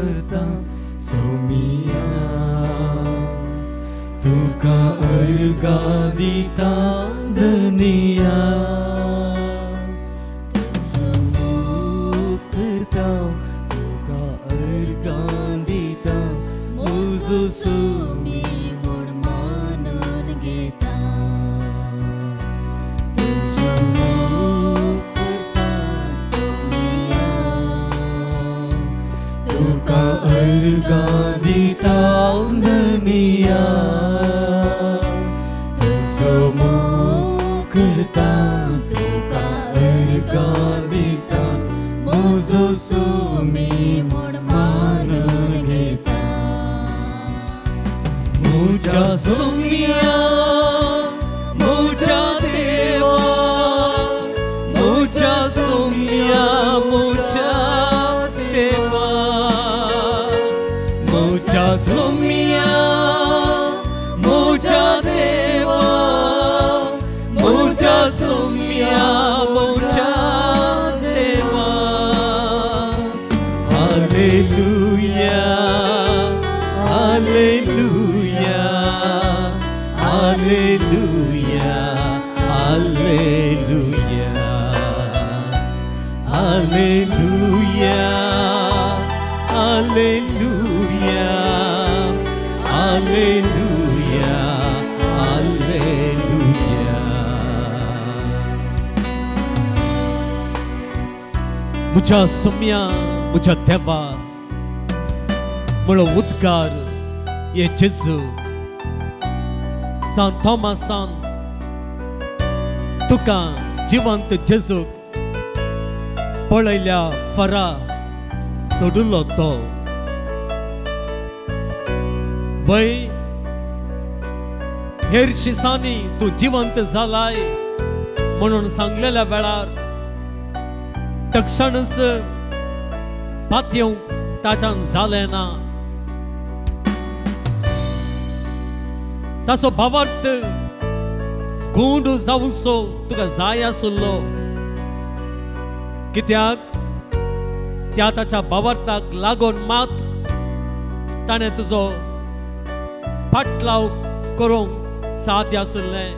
करता सोमिया तुका अर्गा दिता धनिया समूह करता तुका अर्गा दिता मुझो सोमी म्हूण मानून घेता समूह करता सोमिया तुका अर्गा दिता धनिया करता तुका अर्गा दिता मुझो सोमी म्हूण मानून घेता मुझ्या सोमिया मुझ्या देवा मुझ्या सोमिया मुझ्या देवा मुझ्या सोमिया मुझ्या देवा मुझ्या सोमिया मुझ्या देवा hallelujah hallelujah hallelujah hallelujah hallelujah hallelujah hallelujah हालेलुया मुझ्या सोम्या मुझ्या देवा म्हळो उद्गार ये जेजू सान थॉमासान तुका जिवंत जेजूक पळयल्या फरा सोडुलो तो वय हेर शिसांनी तू जिवंत जालाय म्हणून सांगलेल्या वेळार तक्षणच पातयेवंक ताच्यान जालें ना ताचो भावार्थ गूंड जावचो तुका जाय आसलो कित्याक त्या ताच्या भावार्थाक लागून मात ताणें तुजो फाटलाव करूंक साध्य आसलें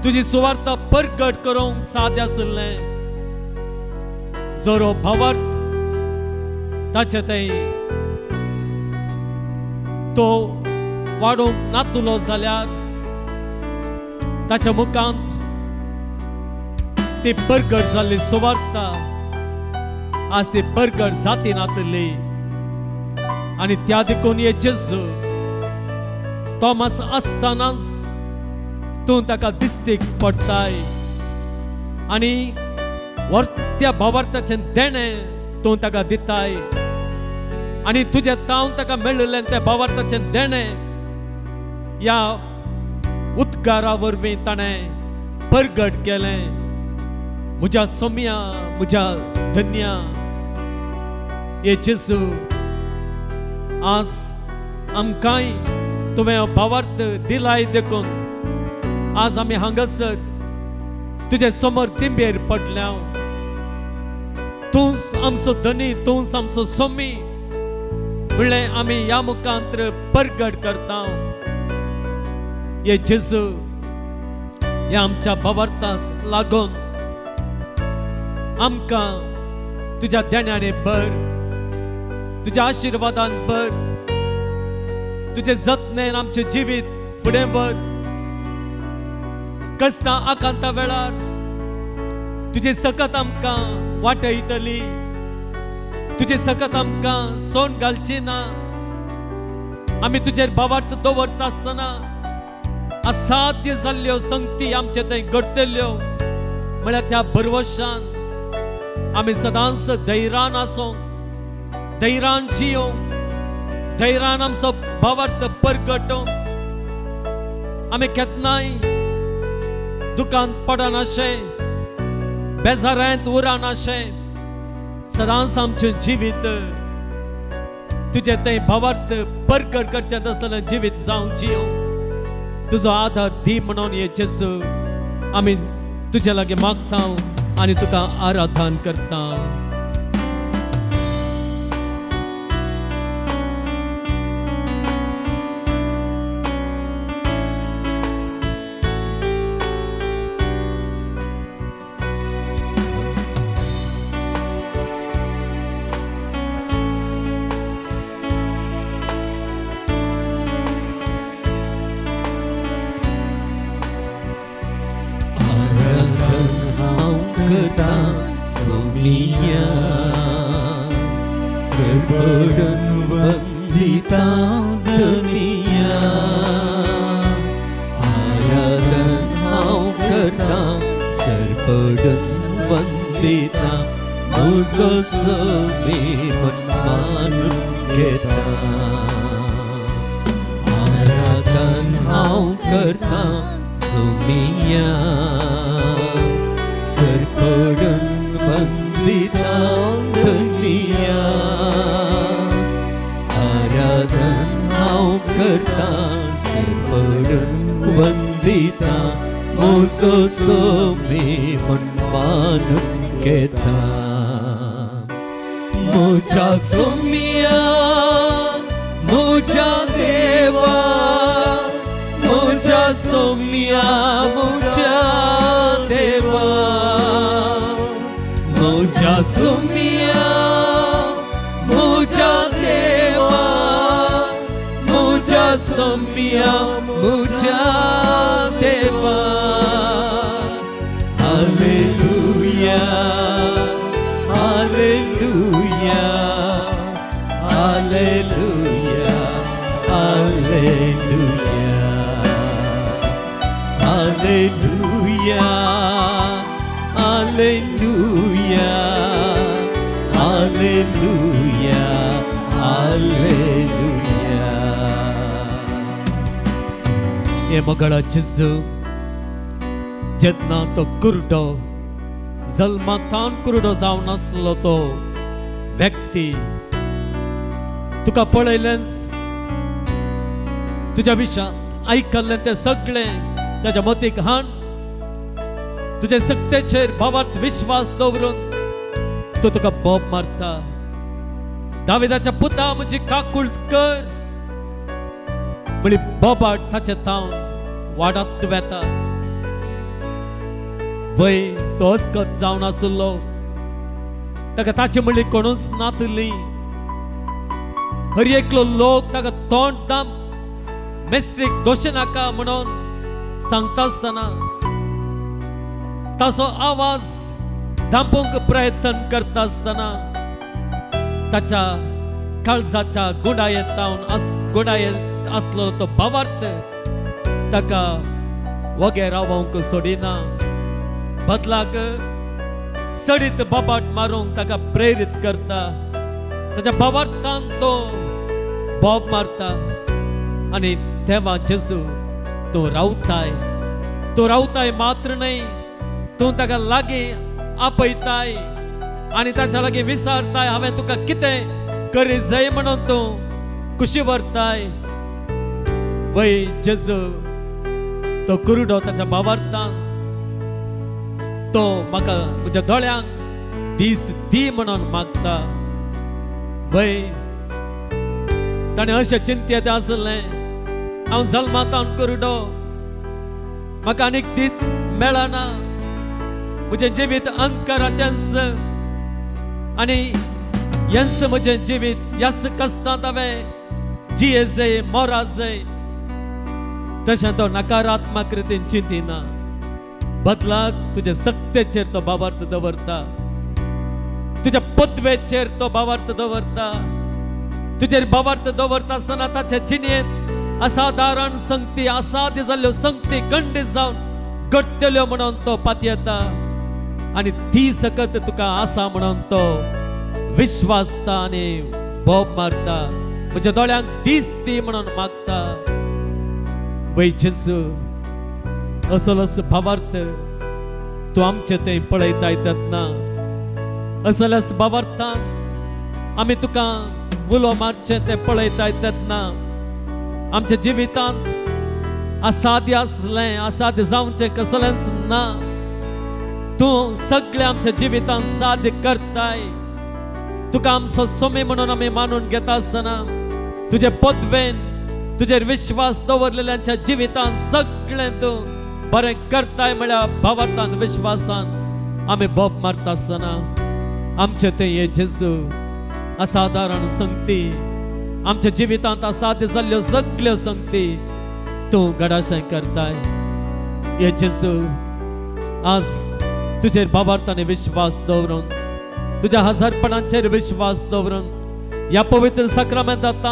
तुजी सुवार्थ परगट करूंक साध्य आसलें जरो भावार्थ ताचे थंय तो वाडोवंक नातुलो जाल्यार ताच्या मुखांत ती परगट जाल्ली सुवार्थ आज ती परगट जाती नातली आनी त्या देखून ये जेजू थॉमस आसतनाच तूं ताका दिश्टीक पडटाय आनी त्या भावार्थाचें देणें तूं ताका दिताय आनी तुजें तावन ताका मेळिल्लें त्या भावार्थाचें देणें या उद्गारा वरवीं ताणें परगट केलें मुझ्या सोम्या मुझ्या धन्या ये जेजू आज आमकांय तुवें भावार्थ दिलाय देखून आज आमी हांगासर तुजे समोर तिंबेर पडल्या तूंच आमचो धनी तूंच आमचो सोमी म्हणलें आमी ह्या मुखांतर परगट करता ये जेजू ह्या आमच्या भावार्थाक लागून आमकां तुज्या देण्याने भर तुज्या आशिर्वादान भर तुजे जतनेन आमचें जिवीत फुडें व्हर कश्टां आकांता वेळार तुजे सकत आमकां वाटयतली तुजे सकत आमकां सोन घालची ना आमी तुजेर भावार्थ दवरता आसतना असाध्य जाल्ल्यो संगती आमचे थंय घडटल्यो म्हळ्यार त्या भरवशान आमी सदांच धैर्यान आसूंक धैर्यान जियोंक धैर्यान आमचो भावार्थ परगटोवंक आमी केन्नाय दुखांत पडनाशे बेजारांत उरनाशे सदांच आमचें जिवीत तुजे थंय भावार्थ परगट करचें आसलें जिवीत जावं जियोंक तुजो आधार दी म्हणून ये जेजू आमी तुजे लागीं मागता आनी तुका आराधन करता सुमिया सरपडन वंदिता दुनिया आराधन हांव करता सरपडन वंदिता म्हजो सोमी मन मानून घेता आराधन हांव करता सुमिया सरपडन वंदिता दुनिया आराधन हांव करता सरपडन वंदिता म्हजो सोमी मन मानून घेता म्हज्या सोमिया म्हज्या देवा म्हज्या सोमिया म्हज्या देवा म्हज्या सोमिया म्हज्या देवा म्हज्या सोमिया म्हज्या देवा hallelujah hallelujah hallelujah hallelujah hallelujah hallelujah hallelujah हालेलुया हे मगळा जेजू जेन्ना तो कुरडो जल्मांतान कुरडो जावन आसलो तो व्यक्ती तुका पळयलेंच तुज्या विशयांत आयकल्लें तें सगळें ताच्या मतीक हाड तुजे सक्तेचेर भावार्थ विश्वास दवरून तो तुका बोब मारता दाविदाच्या पुता म्हजी काकूळट कर म्हळी बोबाट ताचे तावन वाडत वेता वय तो अचकत जावन आसलो ताका ताची म्हणली कोणूच नातली हर एकलो लोक ताका तोंड दाम मेस्त्रीक दोश नाका म्हणून सांगता आसतना ताचो आवाज दांपूंक प्रयत्न करता आसतना ताच्या काळजाच्या गुंडायेंत आसलो तो भावार्थ ताका वगे रावोंक सोडिना बदलाक सडीत बोबाट मारूंक ताका प्रेरीत करता ताच्या भावार्थान तो बोब मारता आनी तेव्हा जेजू तूं रावताय मात्र न्हय तूं ताका लागीं आपयताय आनी ताच्या लागीं विचारताय हांवें तुका कितें करी जाय म्हणून तूं खुशी व्हरताय वय जेजू तो कुरडो ताच्या भावार्थान तो म्हाका म्हज्या दोळ्यांक दिश्ट दी म्हणून मागता वय ताणें अशें चिंतेत आसलें हांव जल्मांतान कुरडो म्हाका आनीक दीस मेळना म्हजें जिवीत अंतकाराचेंच आनी हेंच म्हजें जिवीत ह्याच कश्टांत हांवें जिये जाय मोरा जाय तशें तो नकारात्मक रितीन चिंतिना बदलाक तुझे सक्तेचेर तो भावार्थ दवरता तुझ्या पदवेचेर तो भावार्थ दवरता तुजेर भावार्थ दवरता आसतना ताचे जिणेंत असाधारण संगती असाध्य जाल्ल्यो संगती खंडीत जावन घडटल्यो म्हणून तो पातयेता आनी ती सकत तुका आसा म्हणून तो विश्वासता आनी बोब मारता म्हज्या दोळ्यांक दीस दी म्हणून मागता वय जेजू असलोच भावार्थ तूं आमचे थंय पळयता तेन्ना असल्याच भावार्थान आमी तुका उलो मारचें तें पळयता तेन्ना आमच्या जिवितांत असाध्य आसलें असाध्य जावचें कसलेंच ना तूं सगळें आमच्या जिवितांत साध्य करताय तुका आमचो सोमी म्हणून आमी मानून घेता आसतना तुजे पदवेन तुजेर विश्वास दवरलेल्यांच्या जिवितांत सगळें तूं बरें करताय म्हळ्यार भावार्थान विश्वासान आमी बोब मारता आसतना आमचे थंय हे जेजू असाधारण संगती आमच्या जिवितांत असाध्य जाल्ल्यो सगळ्यो संगती तूं घडाशें करताय हे जेजू आज तुजेर भावार्थान विश्वास दवरून तुझ्या हजारपणांचेर विश्वास दवरून या पवित्र सक्रामेंतांत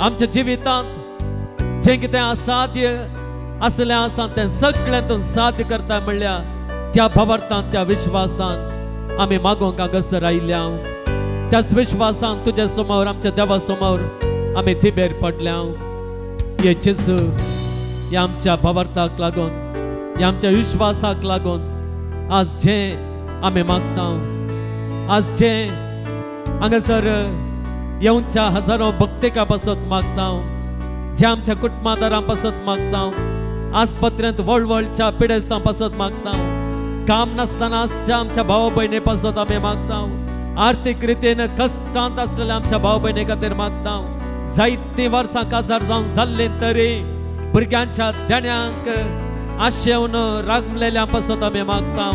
आमच्या जिवितांत जे कितें असाध्य असलें आसा तें सगळें तूं साध्य करता म्हणल्यार त्या भावार्थान त्या विश्वासान आमी मागोवंक हांगासर आयल्या त्याच विश्वासान तुज्या समोर आमच्या देवा समोर आमी थिबेर पडल्या ये जेजू या आमच्या भावार्थाक लागून या आमच्या विश्वासाक लागून आज जे आमी मागता आज जे हांगासर येवच्या हजारो भक्तिका पासत मागता जे आमच्या कुटुंबादारां पासत मागता आस्पत्रेंत व्हडच्या पिडेस्तां पासत मागता काम नासतना आमच्या भाव भयणी पासत आमी मागता आर्थीक रितीन कश्टांत आसलेल्या आमच्या भाव भयणी खातीर मागता जायतीं वर्सां काजार जावन जाल्लीं तरी भुरग्यांच्या देण्यांक आशेवन रागलेल्या पासत आमी मागता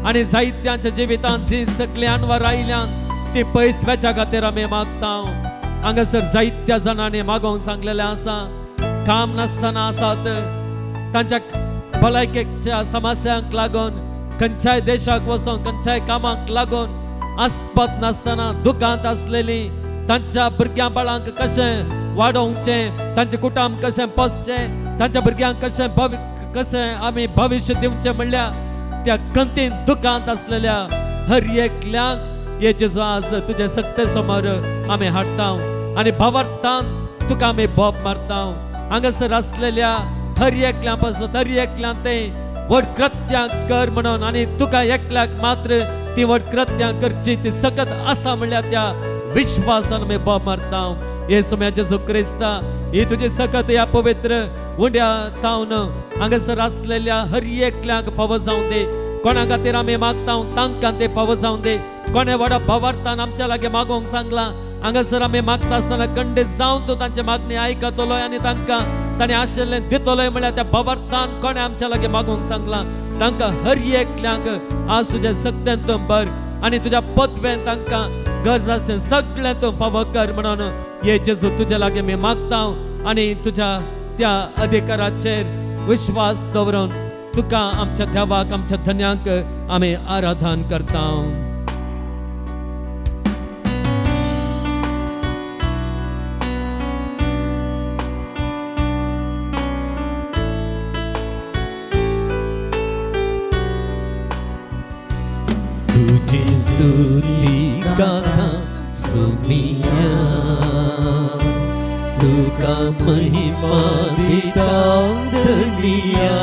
आनी जायत्यांच्या जिवितांत जी सगळीं अनवर आयल्यान ती पयसव्याच्या खातीर आमी मागता हांगासर जायत्या जाणांनी मागोवंक सांगलेलें आसा काम नासतना आसात तांच्या भलायकेच्या समस्यांक लागून खंयच्याय देशाक वचोंक खंयच्याय कामाक लागून आस्पद नासतना दुखांत आसलेली तांच्या भुरग्यां बाळांक कशें वाडोवचें तांचे कुटुंब कशें पोसचें तांच्या भुरग्यांक कशें आमी भविश्य दिवचें म्हणल्यार त्या खंतीन दुखांत आसलेल्या हर एकल्याक हे जेजू आज तुजे सक्ते समोर आमी हाडटा आनी भावार्थान तुका आमी बोब मारता हांगासर आसलेल्या हर एकल्या पासत हर एकल्यां तें व्हड कृत्यां कर म्हणून आनी तुका एकल्याक मात्र ती व्हड कृत्यां करची ती सकत आसा म्हणल्यार त्या विश्वासान आमी बोब मारता येसू जेजू क्रिस्ता ही तुजी सकत ह्या पवित्र उंड्या तावन हांगासर आसलेल्या हर एकल्याक फावो जावं दे कोणा खातीर आमी मागता तांकां ते फावो जावं दे कोणे व्हडा भावार्थान आमच्या लागी मागोवंक सांगला हांगासर आमी मागता आसतना खंडीत जावन तूं तांची मागणी आयकतलोय आनी तांकां ताणें आशिल्लें दितलोय म्हळ्यार त्या भावार्थान कोणे आमच्या लागी मागोवंक सांगला तांकां हर एकल्यांक आज तुज्या सक्तेन तूं भर आनी तुज्या पदवेन तांकां गरज आसचें सगळें तूं फावो कर म्हणून हे जेजू तुजे लागी मी मागता आनी तुज्या त्या अधिकाराचेर विश्वास दवरून तुका आमच्या देवाक आमच्या धन्याक आमी आराधन करता तुझी स्तुती गाथा सुमिया तुका महिमा दिता दुनिया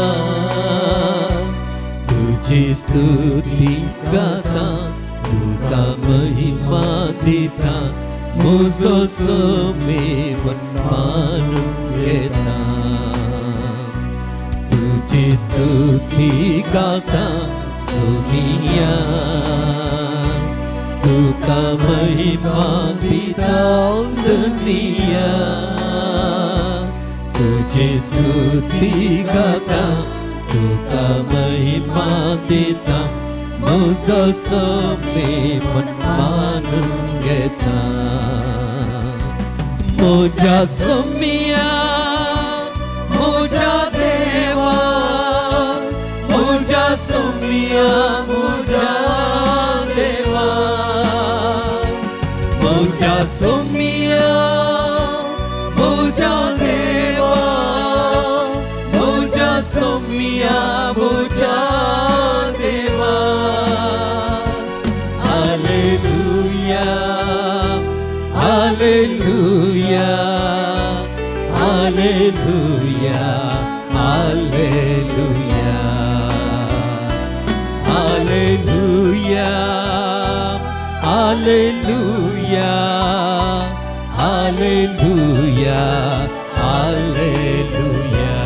तुझी स्तुती गाथा तुका महिमा दिता म्हजो सोमी मानून घेता तुझी स्तुती गाथा सुमिया तुका महिमा दिता दुनिया तुझी स्तुती गाता तुका महिमा दिता म्हजो सोमी मानून घेता म्हज्या सोमिया म्हज्या देवा म्हज्या सोमिया म्हज्या देवा म्हज्या सोमिया म्हज्या देवा म्हज्या सोमिया म्हज्या देवा hallelujah hallelujah hallelujah hallelujah hallelujah hallelujah hallelujah hallelujah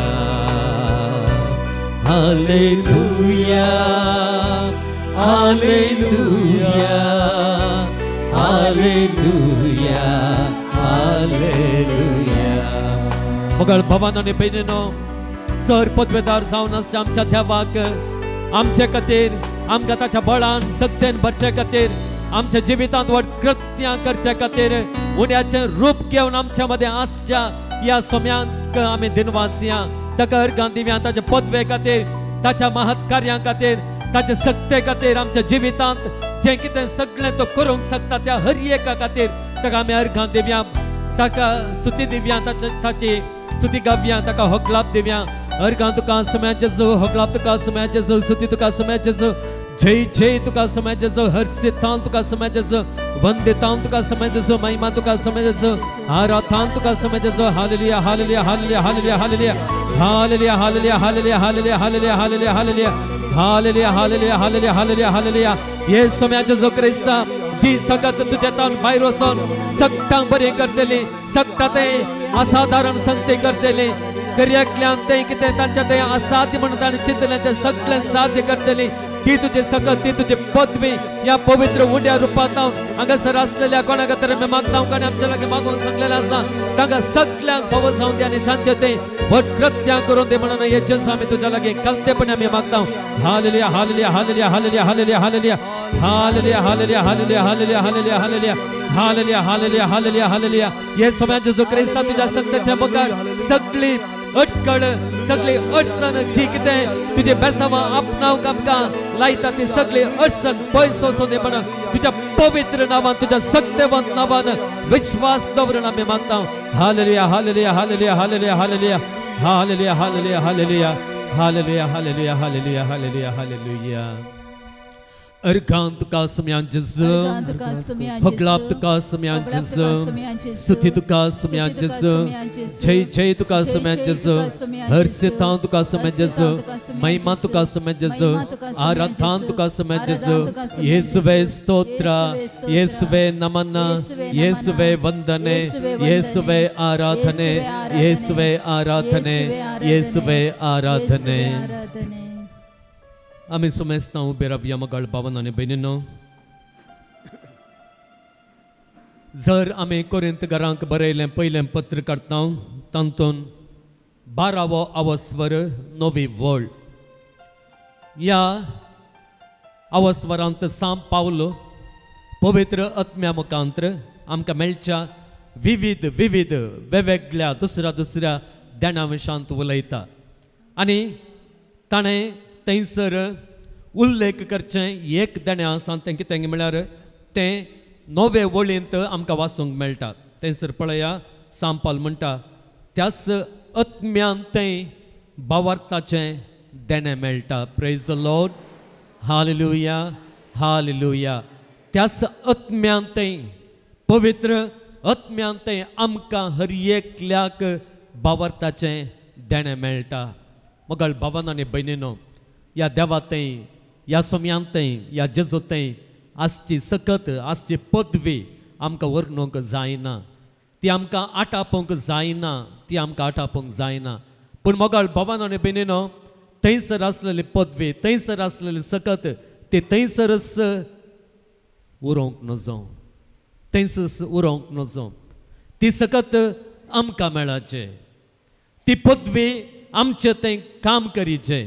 hallelujah hallelujah hallelujah hallelujah मोगल भवन आणि बहिणीनो सर पदवेदार जावन आसचे आमच्या देवाक आमचे खातीर आमकां ताच्या बळान सक्तेन भरचे खातीर आमच्या जिवितांत व्हड कृत्यां करचे खातीर उण्याचें रूप घेवन आमच्या मदें आसच्या ह्या सोम्यांक आमी दिनवासियां ताका अर्गां दिव्या ताच्या पदवे खातीर ताच्या महत्कार्यां खातीर ताच्या सक्ते खातीर आमच्या जिवितांत जे कितें सगळें तो करूंक शकता त्या हर एका खातीर ताका आमी अर्घां दिवया ताका स्तुती दिवया ताची स्तुती गावया ताका होगलाप दिवया अर्घां तुका समय जेजू होगलाप तुका समय जेजू स्तुती तुका समय जेजू जय जय तुका समय जेजू हर सिद्धांत तुका समय जेजू वंदितां तुका समय जेजू महिमा तुका समय जेजू आराधना तुका समय जेजू हालेलुया hallelujah hallelujah hallelujah hallelujah hallelujah hallelujah hallelujah hallelujah hallelujah hallelujah hallelujah hallelujah hallelujah hallelujah हालेलुया ये समय जेजू क्रिस्ता जी सगत तुझे तान भायर वचोन सक्तां बरी करतली सक्ता ते असाधारण संगती करतली कर्याकल्यान ते कितें तांच्या ते असाध्य म्हणून ताणें चिंतलें ते सगळें साध्य करतली ती तुझे सकत ती तुझी पदवी या पवित्र उंड्या रुपांत हांगासर आसलेल्या कोणाक तरी मी मागता कोणी आमच्या लागीं मागून सांगलेलें आसा तांकां सगळ्यांक फावो जावं दे आनी जांचे ते भट कृत्यां करून दे म्हणून हे जेजू आमी तुज्या लागीं कलतेपणी आमी मागता हालेलुया hallelujah hallelujah hallelujah hallelujah hallelujah hallelujah hallelujah hallelujah hallelujah hallelujah hallelujah hallelujah hallelujah हालेलुया हे समय जेजू क्रिस्ता तुज्या संगतीच्या मुखार सगळी अटकळ सगळी अडचण जी कितें तुझे बेसांवां आपणावंक आमकां लायता ती सगळी अडचण पयस वचूं दी म्हणून तुज्या पवित्र नांवान तुज्या सत्यवंत नांवान विश्वास दवरून आमी मागता हालेलुया hallelujah hallelujah hallelujah hallelujah hallelujah hallelujah hallelujah hallelujah hallelujah hallelujah hallelujah हालेलुया अर्घां तुका समयान जेजू होगलाप तुका समयान जेजू स्तुती तुका समयान जेजू जय जय तुका समयान जेजू हर सिद्धां तुका समयान जेजू महिमा तुका समयान जेजू आराधना तुका समयान जेजू येशुवे स्तोत्र येशुवे नमन येशुवे वंदने येशुवे आराधने येशुवे आराधने येशुवे आराधने आमी सुमेस्तां उबे रावया मोगाळ भावन आनी भयणीनो जर आमी कोरिंतकारांक बरयलें पयलें पत्र काडटा तातूंत 12वो अवस्वर 9वी वळ ह्या अवस्वरांत सांब पावलो पवित्र आत्म्या मुखांतर आमकां मेळच्या विविध विविध वेगवेगळ्या दुसऱ्या देणा विशांत उलयता आनी ताणें थंयसर उल्लेख करचें एक देणें आसा तें कितें म्हळ्यार तें 9वे वळींत आमकां वाचूंक मेळटा थंयसर पळया सांब पावल म्हणटा त्याच आत्म्यान तें भावार्थाचें देणें मेळटा praise the Lord hallelujah hallelujah त्याच आत्म्यान तें पवित्र आत्म्यान तें आमकां हर एकल्याक भावार्थाचें देणें मेळटा मोगाळ भावन आनी भयणीनो या देवातें या सोम्यांतें या जेजूतें आसची सकत आसची पदवी आमकां वर्णूंक जायना ती आमकां आटापोवंक जायना ती आमकां आटापोवंक जायना पूण मोगाळ भावन आनी भयणीनो थंयसर आसलेली पदवी थंयसर आसलेली सकत ती थंयसरच उरोवंक नजो थंयसर उरोवंक नजो ती सकत आमकां मेळाचें ती पदवी आमचें तें काम करीचें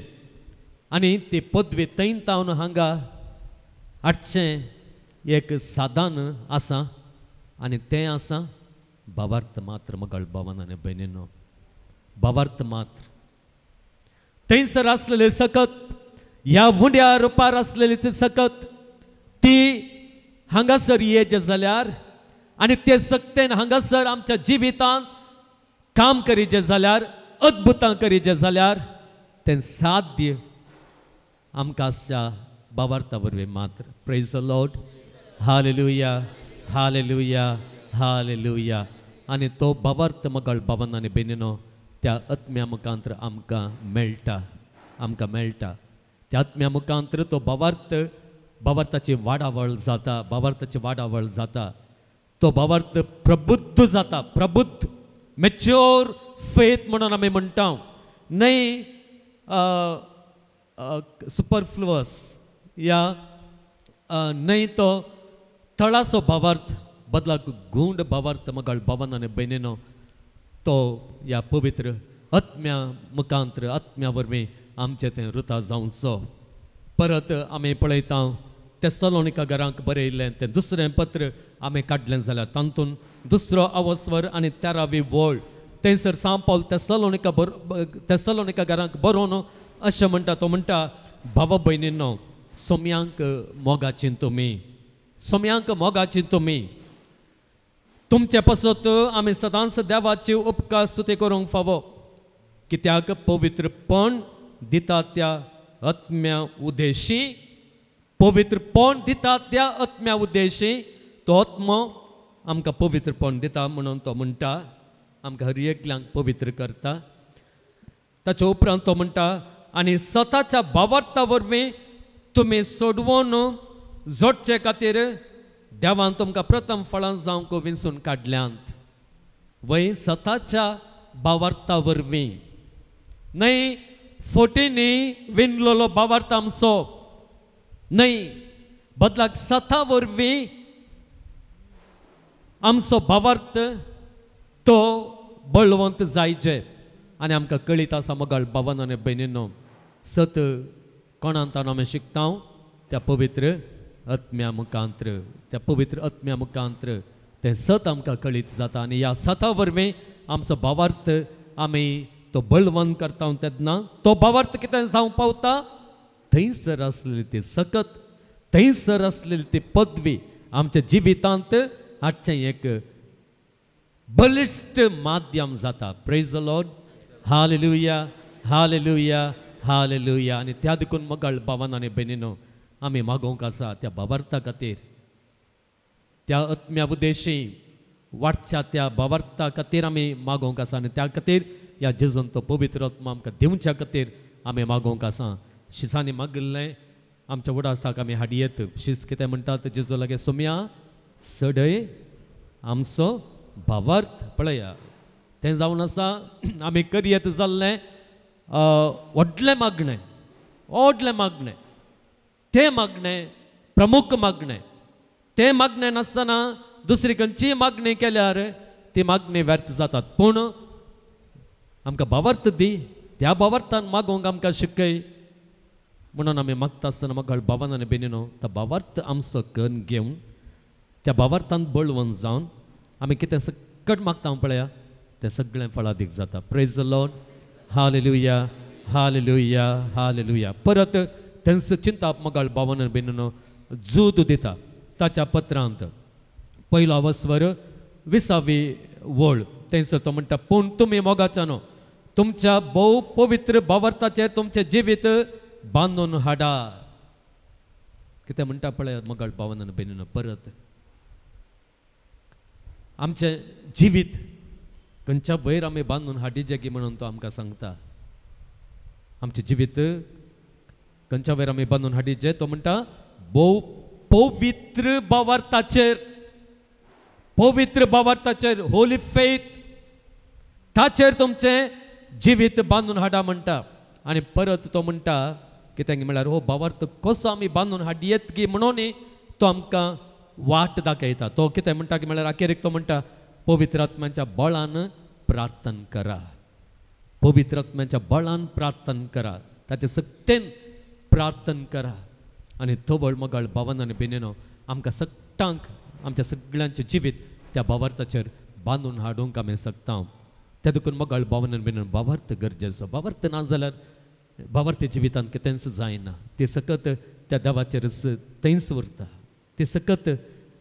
आनी ती पदवी थंय तावन हांगा हाडचें एक साधन आसा आनी तें आसा भावार्थ मात्र मोगाळ भावन आनी भयणीनो भावार्थ मात्र थंयसर आसलेली सकत ह्या उंड्या रुपार आसलेली सकत ती हांगासर येजे जाल्यार आनी ते सक्तेन हांगासर आमच्या जिवितांत काम करीचें जाल्यार अद्भुतां करीचें जाल्यार तें साध्य आमकां भावार्था वरवीं मात्र praise the Lord hallelujah hallelujah hallelujah आनी तो भावार्थ मोगाळ भावन आनी भयणीनो त्या आत्म्या मुखांतर आमकां मेळटा त्या आत्म्या मुखांतर तो भावार्थाची वाडावळ जाता भावार्थाची वाडावळ जाता तो भावार्थ प्रबुद्ध जाता प्रबुद्ध मॅच्युअर फेथ म्हणून आमी म्हणटा न्हय सुपरफ्लुअस या न्हय तो थळाचो भावार्थ बदलाक गूंड भावार्थ मोगाळ भावन आनी भयणीनो तो ह्या पवित्र आत्म्या मुखांतर आत्म्या वरवीं आमचें तें रुता जावचो परत आमी पळयता तेसलोनिकारांक बरयल्लें तें दुसरें पत्र आमी काडलें जाल्यार तातूंत दुसरो अवस्वर आनी 13वी वळ थंयसर सांब पावल तेसलोनिकारांक बरोवन अशें म्हणटा तो म्हणटा भाव भयणींनो सोम्यांक मोगाचीं तुमी सोम्यांक मोगाची तुमी तुमचे पासत आमी सदांच देवाची उपकार स्तुती करूंक फावो कित्याक पवित्रपण दिता त्या आत्म्या उद्देशी पवित्रपण दिता त्या आत्म्या उद्देशी तो आत्मो आमकां पवित्रपण दिता म्हणून तो म्हणटा आमकां हर एकल्यांक पवित्र करता ताचे उपरांत तो म्हणटा आनी स्वताच्या भावार्था वरवीं तुमी सोडवून जोडचे खातीर देवान तुमकां प्रथम फळां जावंक विंचून काडल्यांत वय स्वताच्या भावार्था वरवीं न्हय फोटींनी विणलोलो भावार्थ आमचो न्हय बदलाक स्वता वरवीं आमचो भावार्थ तो बळवंत जायचे आनी आमकां कळीत आसा मोगाळ भावन आनी भयणीनो सत कोणांत आमी शिकता त्या पवित्र आत्म्या मुखांतर त्या पवित्र आत्म्या मुखांतर तें सत आमकां कळीत जाता आनी ह्या सता वरवीं आमचो भावार्थ आमी तो बळवंत करता तेन्ना तो भावार्थ कितें जावं पावता थंयसर आसलेली ती सकत थंयसर आसलेली ती पदवी आमच्या जिवितांत हाडचें एक बलिश्ट माध्यम जाता praise the Lord hallelujah hallelujah hallelujah आनी त्या देखून मोगाळ भावन आनी भयणीनो आमी मागोवंक आसा त्या भावार्था खातीर त्या आत्म्या उद्देशी वाडच्या त्या भावार्था खातीर आमी मागोवंक आसा आनी त्या खातीर ह्या जेजून तो पवित्र आत्मा आमकां दिवच्या खातीर आमी मागोवंक आसा शिसांनी मागिल्लें आमच्या उडासाक आमी हाडयेत शिस कितें म्हणटात जेजू लागे सोम्या सडय आमचो भावार्थ पळया तें जावन आसा आमी करयेत जाल्लें व्हडलें मागणें व्हडलें मागणें तें मागणें प्रमुख मागणें तें मागणें नासतना दुसरी खंयचीय मागणी केल्यार ती मागणी व्यर्थ जातात पूण आमकां भावार्थ दी त्या भावार्थान मागोवंक आमकां शिकय म्हणून आमी मागता आसतना मोगाळ भावन आनी भयणीनो तो भावार्थ आमचो कन्न घेवन त्या भावार्थान बळवंत जावन आमी कितें सकट मागता पळया तें सगळें फळादीक जाता praise the Lord hallelujah hallelujah hallelujah परत तेंच चिंता मोगाळ भावन आनी भयणीनो जूद दिता ताच्या पत्रांत पयलो अवस्वर 20वी वळ थंयसर तो म्हणटा पूण तुमी मोगाच्यानो तुमच्या भोव पवित्र भावार्थाचेर तुमचें जिवीत बांदून हाडा कितें म्हणटा पळय मोगाळ भावन आनी भयणीनो परत आमचें जिवीत खंयच्या भयर आमी बांदून हाडिचें की म्हणून तो आमकां सांगता आमचें जिवीत खंयच्या भयर आमी बांदून हाडिचें तो म्हणटा भोव पवित्र भावार्थाचेर होली फेथ ताचेर तुमचें जिवीत बांदून हाडा म्हणटा आनी परत तो म्हणटा कितें म्हळ्यार हो भावार्थ कसो आमी बांदून हाडयेत की म्हणून तो आमकां वाट दाखयता तो कितें म्हणटा की म्हळ्यार अखेरेक तो म्हणटा पवित्र आत्म्याच्या बळान प्रार्थना करा पवित्र आत्म्याच्या बळान प्रार्थना करा ताचे सक्तेन प्रार्थना करा आनी तो बळ मोगाळ भावन आनी भयणीनो आमकां सगळ्यांक आमच्या सगळ्यांचें जिवीत त्या भावार्थाचेर बांदून हाडूंक आमी शकता त्या देखून मोगाळ भावन आनी भयणीनो भावार्थ गरजेचो भावार्थ ना जाल्यार भावार्थ जिवितांत कितेंच जायना ती सकत त्या देवाचेर थंयच उरता ती सकत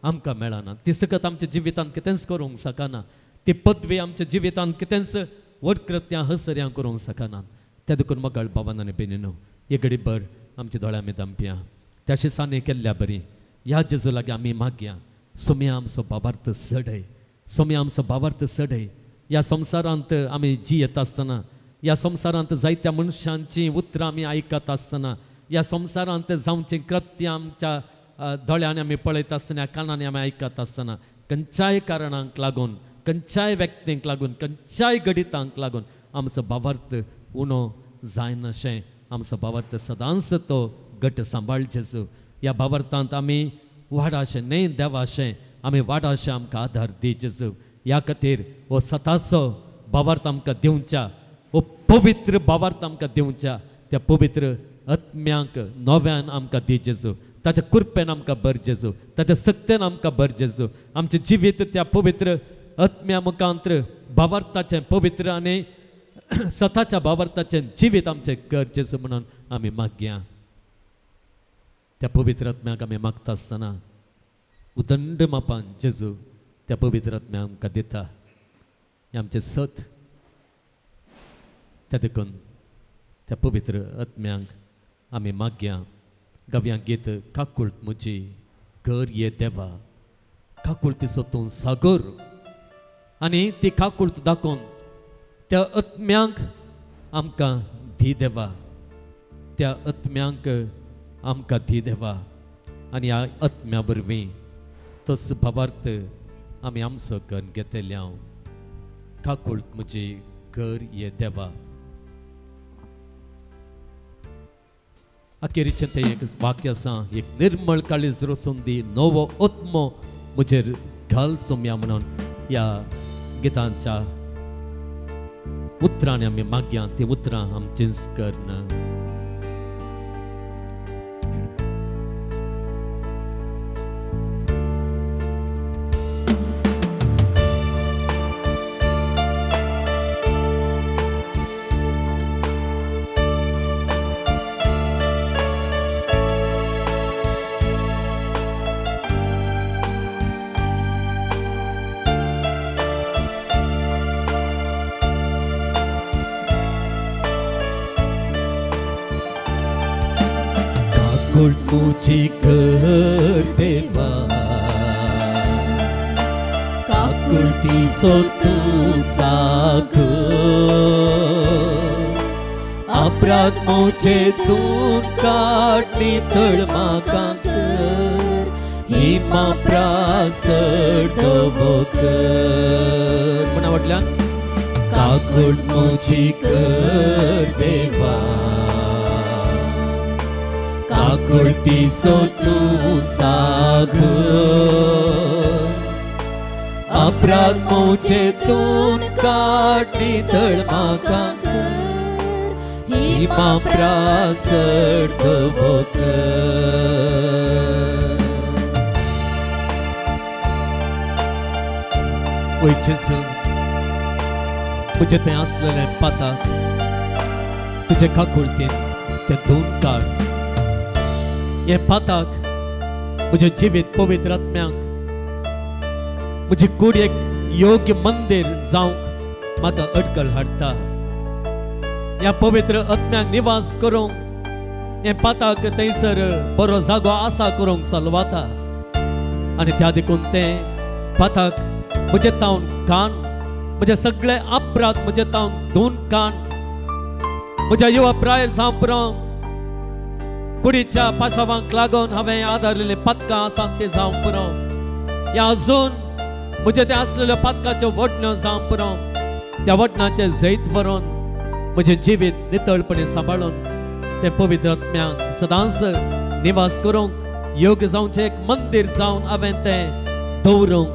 आमकां मेळना ती सकत आमच्या जिवितांत कितेंच करूंक शकना ती पदवी आमच्या जिवितांत कितेंच व्हड कृत्यां हसऱ्यां करूंक शकना त्या देखून मोगाळ भावन आनी भयणीनो एक घडीभर आमच्या दोळ्यां मेदांपिया त्या शिसांनी केल्ल्या बरी ह्या जेजू लागीं आमी मागया सोम्या आमचो भावार्थ सडय सोम्या आमचो भावार्थ सडय ह्या संवसारांत आमी जियेत आसतना ह्या संवसारांत जायत्या मनशांची उतरां आमी आयकत आसतना ह्या संवसारांत जावचीं कृत्यां आमच्या दोळ्यांनी आमी पळयत आसतना कानांनी आमी आयकत आसतना खंयच्याय कारणांक लागून खंयच्याय व्यक्तींक लागून खंयच्याय गणितांक लागून आमचो भावार्थ उणो जायना अशें आमचो भावार्थ सदांच तो घट सांबाळचेचो ह्या भावार्थांत आमी वाडाशें न्हय देवाशें आमी वाडाशें आमकां आधार दिवचेचो ह्या खातीर हो सताचो भावार्थ आमकां दिवच्या हो पवित्र भावार्थ आमकां दिवच्या त्या पवित्र आत्म्यांक नव्यान आमकां दिवचेचो ताच्या कृपेन आमकां भरचेचो ताच्या सक्तेन आमकां भरचेचो आमचें जिवीत त्या पवित्र आत्म्या मुखांतर भावार्थाचें पवित्र आनी सताच्या भावार्थाचें जिवीत आमचें गरजेचो म्हणून आमी मागया त्या पवित्र आत्म्याक आमी मागता आसतना उदंड मापान जेजू त्या पवित्र आत्म्या आमकां दिता. हे आमचे सत त्या देखून त्या पवित्र आत्म्यांक आमी मागया. गव्यांक गीत काकूळ म्हजी घर ये देवा, काकूळ तिचो तूं सागर. आनी ती काकूळ दाखोवन त्या आत्म्यांक आमकां धी देवा, त्या आत्म्यांक आमकां धी देवा. आनी ह्या आत्म्या वरवीं तस भावार्थ आमी आमचो गण घेतले हांव. काकूळ म्हजी घर ये देवा. अखेरीचे ते एक वाक्य आसा, एक निर्मळ काळीज रोसून दी, नवो आत्मो म्हजेर घाल सोम्या म्हणून ह्या गितांच्या उतरांनी आमी मागया. ती उतरां आमचीच करना. काकूळ मुझी घर देवा, काकूळ तिचो तूं सागर. अपराध मोचे दूर काड नितळ म्हाका कर, हिमा प्रासड धवो कर. म्हणा म्हटल्यार काकूळ मुझी घर देवा, काकूळ तिचो तूं सागर. अपराध मोचे दूर काड नितळ म्हाका कर, हिमा प्रासड धवो कर. ओय जेजू, म्हजें तें आसलेलें पाताक तुजे काकुळतीन तें धुवन काड. हे पाताक म्हजें जिवीत पवित्र आत्म्यांक म्हजी कुडयेक योग्य मंदिर जावंक म्हाका अडखळ हाडटा. ह्या पवित्र आत्म्यांक निवास करूंक हे पाताक थंयसर बरो जागो आसा करूंक सलवाता. आनी त्या देखून तें पाताक म्हजे तावन कान, म्हजे सगळे अपराध म्हजे तावन धुवन कान. म्हज्या युवा प्राय जावं कुडीच्या पाशावांक लागून हांवें आदारलेले पदकां आसात ते जावं पुरो. या अजून म्हजे ते आसलेल्यो पदकाच्यो वटण्यो जावं पुरो. त्या वटणाचे जैत व्हरून म्हजें जिवीत नितळपणे सांबाळून ते पवित्र आत्म्यांक सदांच निवास करूंक योग्य जावचें एक मंदिर जावन हांवें तें दवरूंक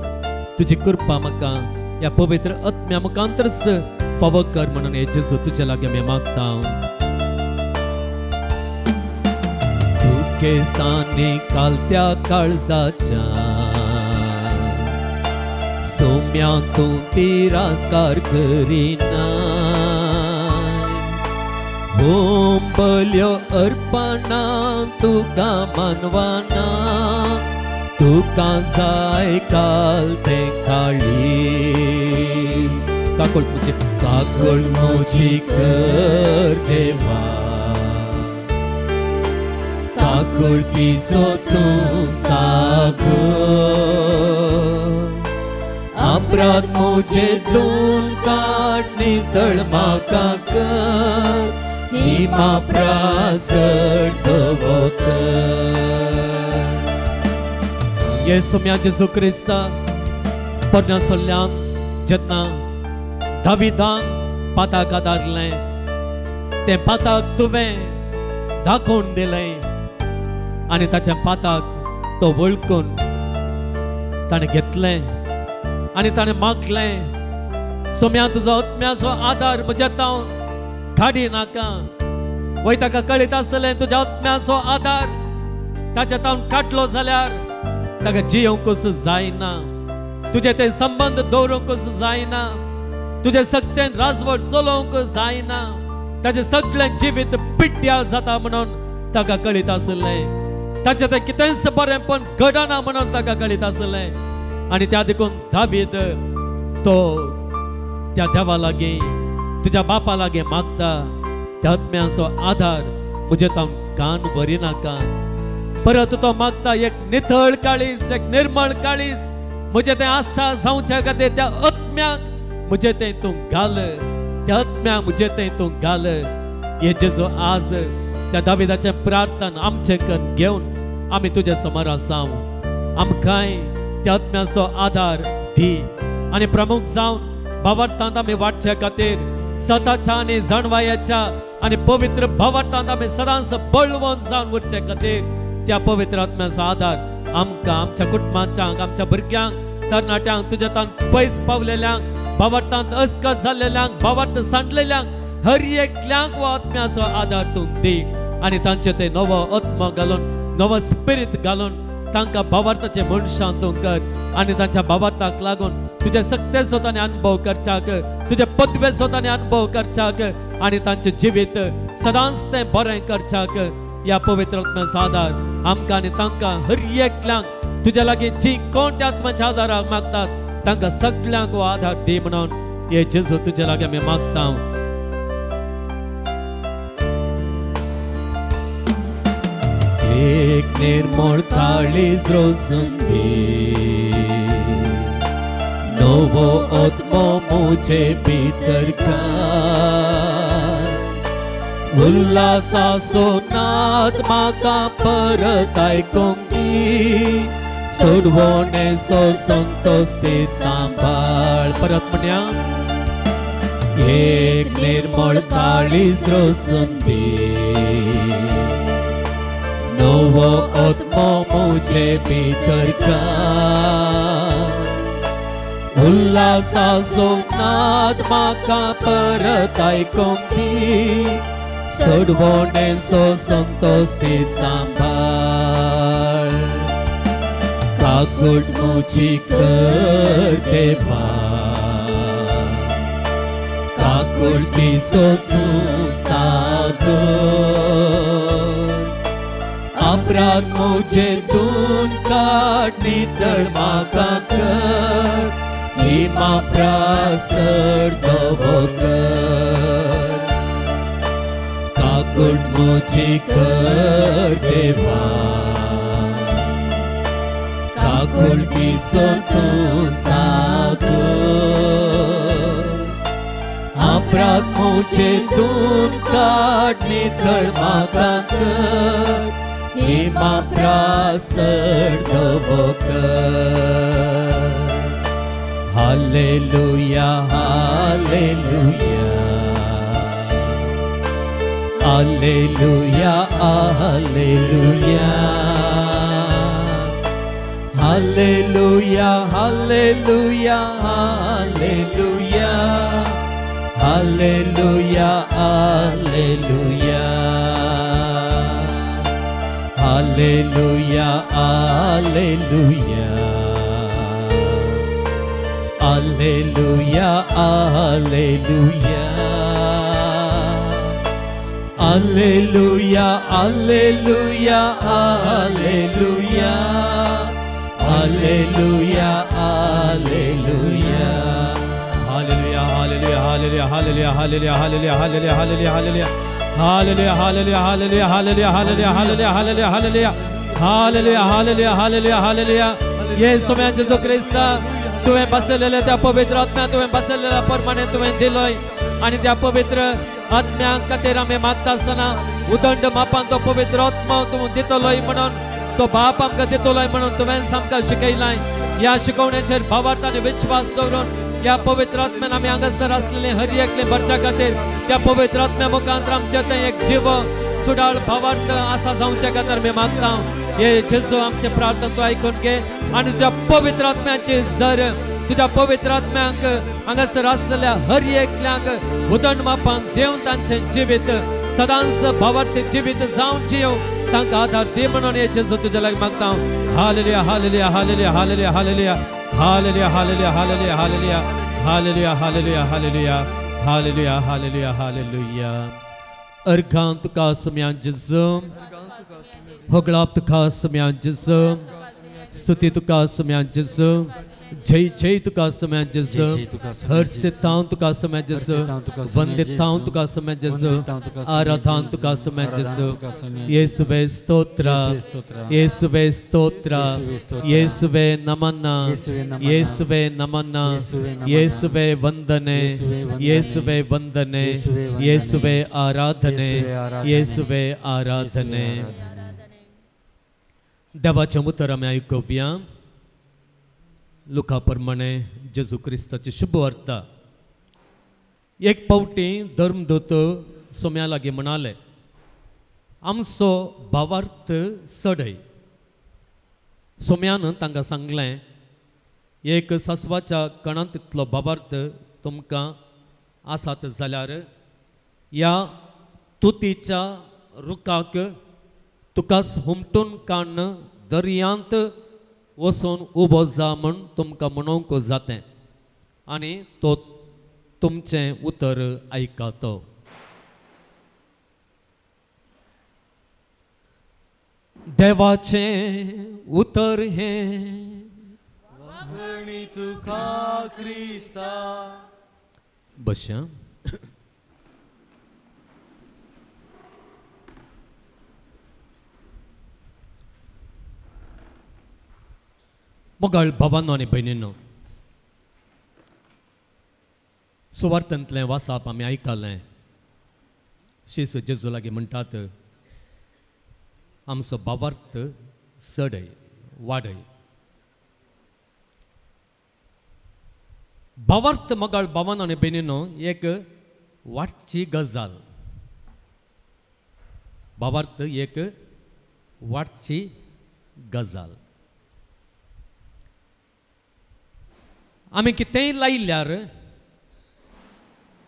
तुजी कृपा म्हाका ह्या पवित्र आत्म्या मुखांतरच फावो कर म्हणून हे जेजू तुजे लागीं आमी मागता. केस्तांनी कालत्या काळजाच्या सोम्या तूं तिरस्कार करिना. होम बल्यो अर्पणां तुका मानवाना, तुका जाय कालते काळीज. काकूळ म्हजी कर देवा, काकूळ तिचो तूं सागर. अपराध मोचे धुवन काड नितळ म्हाका कर, हिमा प्रासड धवो कर. येसू म्या जेजू क्रिस्ता पोरण्या सोल्ल्यान जेन्ना दाविदान पाताक आदारलें, तें पाताक तुवें दाखोवन दिलें आनी ताच्या पाताक तो वळखून ताणें घेतलें आनी ताणें मागलें, सोम्या तुजो आत्म्याचो आदार म्हज्या तावन काडी नाका. वय ताका कळीत आसतलें तुज्या आत्म्याचो आदार ताच्या तावन काडलो जाल्यार ताका जियोंकूच जायना, तुजे ते संबंध दवरूंकूच जायना, तुजे सक्तेन राजवट चलोवंक जायना, ताजें सगळें जिवीत पिड्ड्यार जाता म्हणून ताका कळीत आसलें. ताचे ते कितेंच बरें पण घडना म्हणून ताका कळीत आसलें आनी त्या देखून दावीद तो त्या देवा लागीं तुज्या बापा लागीं मागता त्या आत्म्याचो आधार म्हजे तां कान भरी नाका परत तो मागता एक नितळ काळीस एक निर्मळ काळीस म्हजे तें आशा जावच्या खातीर त्या आत्म्याक म्हजे तें तूं घाल त्या आत्म्याक म्हजे तें तूं घाल हे जेजू आज त्या दाविदाचे प्रार्थना आमचे कन घेवन आमी तुज्या समोर आसाव आमकांय त्या आत्म्याचो आधार दी आनी प्रमुख जावन भावार्थांत आमी वाडचे खातीर स्वताच्या आनी जाणवायाच्या आनी पवित्र भावार्थांत आमी सदांच बळवंत जावन उरचे खातीर त्या पवित्र आत्म्याचो आधार आमकां आमच्या कुटुंबांच्यांक आमच्या भुरग्यांक तरणाट्यांक तुज्या तान पयस पावलेल्यांक भावार्थांत अस्कत जाल्लेल्यांक भावार्थ सांडलेल्यांक हर एकल्यांक हो आत्म्याचो आधार तूं दी आनी तांचे ते नवो आत्मा घालून नवो स्पिरीट घालून तांकां भावार्थाचे मनशां तूं कर आनी तांच्या भावार्थाक लागून तुजे सक्ते स्वतांनी अनुभव करच्याक तुजे पदवे स्वतांनी अनुभव करच्याक आनी तांचे जिवीत सदांच तें बरें करच्याक या पवित्र आत्म्याचो आधार आमकां आनी तांकां हर एकल्यांक तुज्या लागीं जी कोण त्या आत्म्याच्या आदाराक मागतात तांकां सगळ्यांक हो आधार दी म्हणून हे जेजू तुजे लागीं आमी मागता एक निर्मळ काळीज रोसून दी नवो आत्मो मुझे भीतर घाल उल्हासाचो नाद म्हाका परत आयकूंक दी सोडवणेचो संतोष ते सांबाळ परत म्हणया एक निर्मळ काळीज रोसून दी नवो आत्मो मुझे भीतर घाल उल्हासाचो नाद म्हाका परत आयकूंक दी सोडवणेचो संतोष ते सांबाळ काकूट मुजी कर देवा काकूट दिसो तूं सागर अपराध मुझे दून काढ नितळ म्हाका कर हिमा प्रासर धवो कर काकूट मुजी कर देवा काकूट दिसो तूं सागर अपराध मुझे दून काढ नितळ म्हाका कर हिमा प्रासर धवो कर hallelujah hallelujah hallelujah hallelujah hallelujah hallelujah hallelujah hallelujah hallelujah Alleluia, alleluia. Alleluia, alleluia. Alleluia, alleluia, alleluia. Alleluia, alleluia. Hallelujah, hallelujah, hallelujah, hallelujah, hallelujah, hallelujah, hallelujah, hallelujah, hallelujah. Hallelujah, hallelujah, hallelujah, hallelujah, hallelujah, hallelujah, hallelujah, hallelujah, hallelujah, hallelujah, hallelujah. Yesu mein Jesu Krista, तुवें बसलेले त्या पवित्र आत्म्या तुवें बसलेल्या परमाने तुवें दिलोय आणि त्या पवित्र आत्म्या खातीर आमी मागता आसतना उदंड मापान तो पवित्र आत्मा तुवें दितलोय म्हणून तो बाप आमकां दितलोय म्हणून तुवें आमकां शिकयलाय या शिकवण्याचेर भावार्थ आनी विश्वास दवरून या पवित्र आत्म्यान आमी हांगासर आसलेले हर एकले भरच्या खातीर त्या पवित्र आत्म्या मुखांतर आमचे थंय एक जीव सुडाळ भावार्थ आसा जावचे खातीर मी मागता हे जेजू आमचे प्रार्थना तूं आयकून घे आनी तुज्या पवित्र आत्म्याची जर तुज्या पवित्र आत्म्याक हांगासर आसलेल्या हर एकल्यांक उदंड मापान देवन तांचे जिवीत सदांच भावार्थ जिवीत जावन जियो तांकां आधार दे म्हणून हे जेजू तुज्या लागीं मागता हालेलुया hallelujah hallelujah hallelujah hallelujah hallelujah hallelujah hallelujah hallelujah hallelujah hallelujah hallelujah hallelujah hallelujah हालेलुया अर्घां तुका सुम्यां जेजू होगळाप तुका सम्यान जेजू स्तुती तुका सम्यान जेजू जय जय तुका सम्यान जेजू हर सितां तुका सम्यान जेजू वंदितां तुका सम्यान जेजू आराधना तुका सम्यान जेजू येशुवे स्तोत्र येशुवे स्तोत्र येशुवे नमन येशुवे नमन येशुवे वंदने येशुवे वंदने येशुवे आराधने येशुवे आराधने देवाच्या उतर आमी आयकुया लुका प्रमाणे जेजू क्रिस्ताची शुभ वार्ता एक पावटी धर्मदूत सोम्या लागीं म्हणाले आमचो भावार्थ सडय सोम्यान तांकां सांगलें एक सासवाच्या कणांत तितलो भावार्थ तुमकां आसात जाल्यार ह्या तुतीच्या रुखाक तुकाच हुमटून काडन दर्यांत वचून उबो जा म्हूण तुमकां म्हणूंक जातें आनी तो तुमचें उतर आयकातो देवाचें उतर हें वागणी तुका क्रिस्ता बश्या मोगाळ भावांनो आनी भयणींनो सुवार्थांतलें वाचप आमी आयकलें शीस जेजू लागीं म्हणटात आमचो भावार्थ सडय वाडय भावार्थ मोगाळ भावांनो आनी भयणींनो एक वाडची गजाल भावार्थ एक वाडची गजाल आमी कितेंय लायल्यार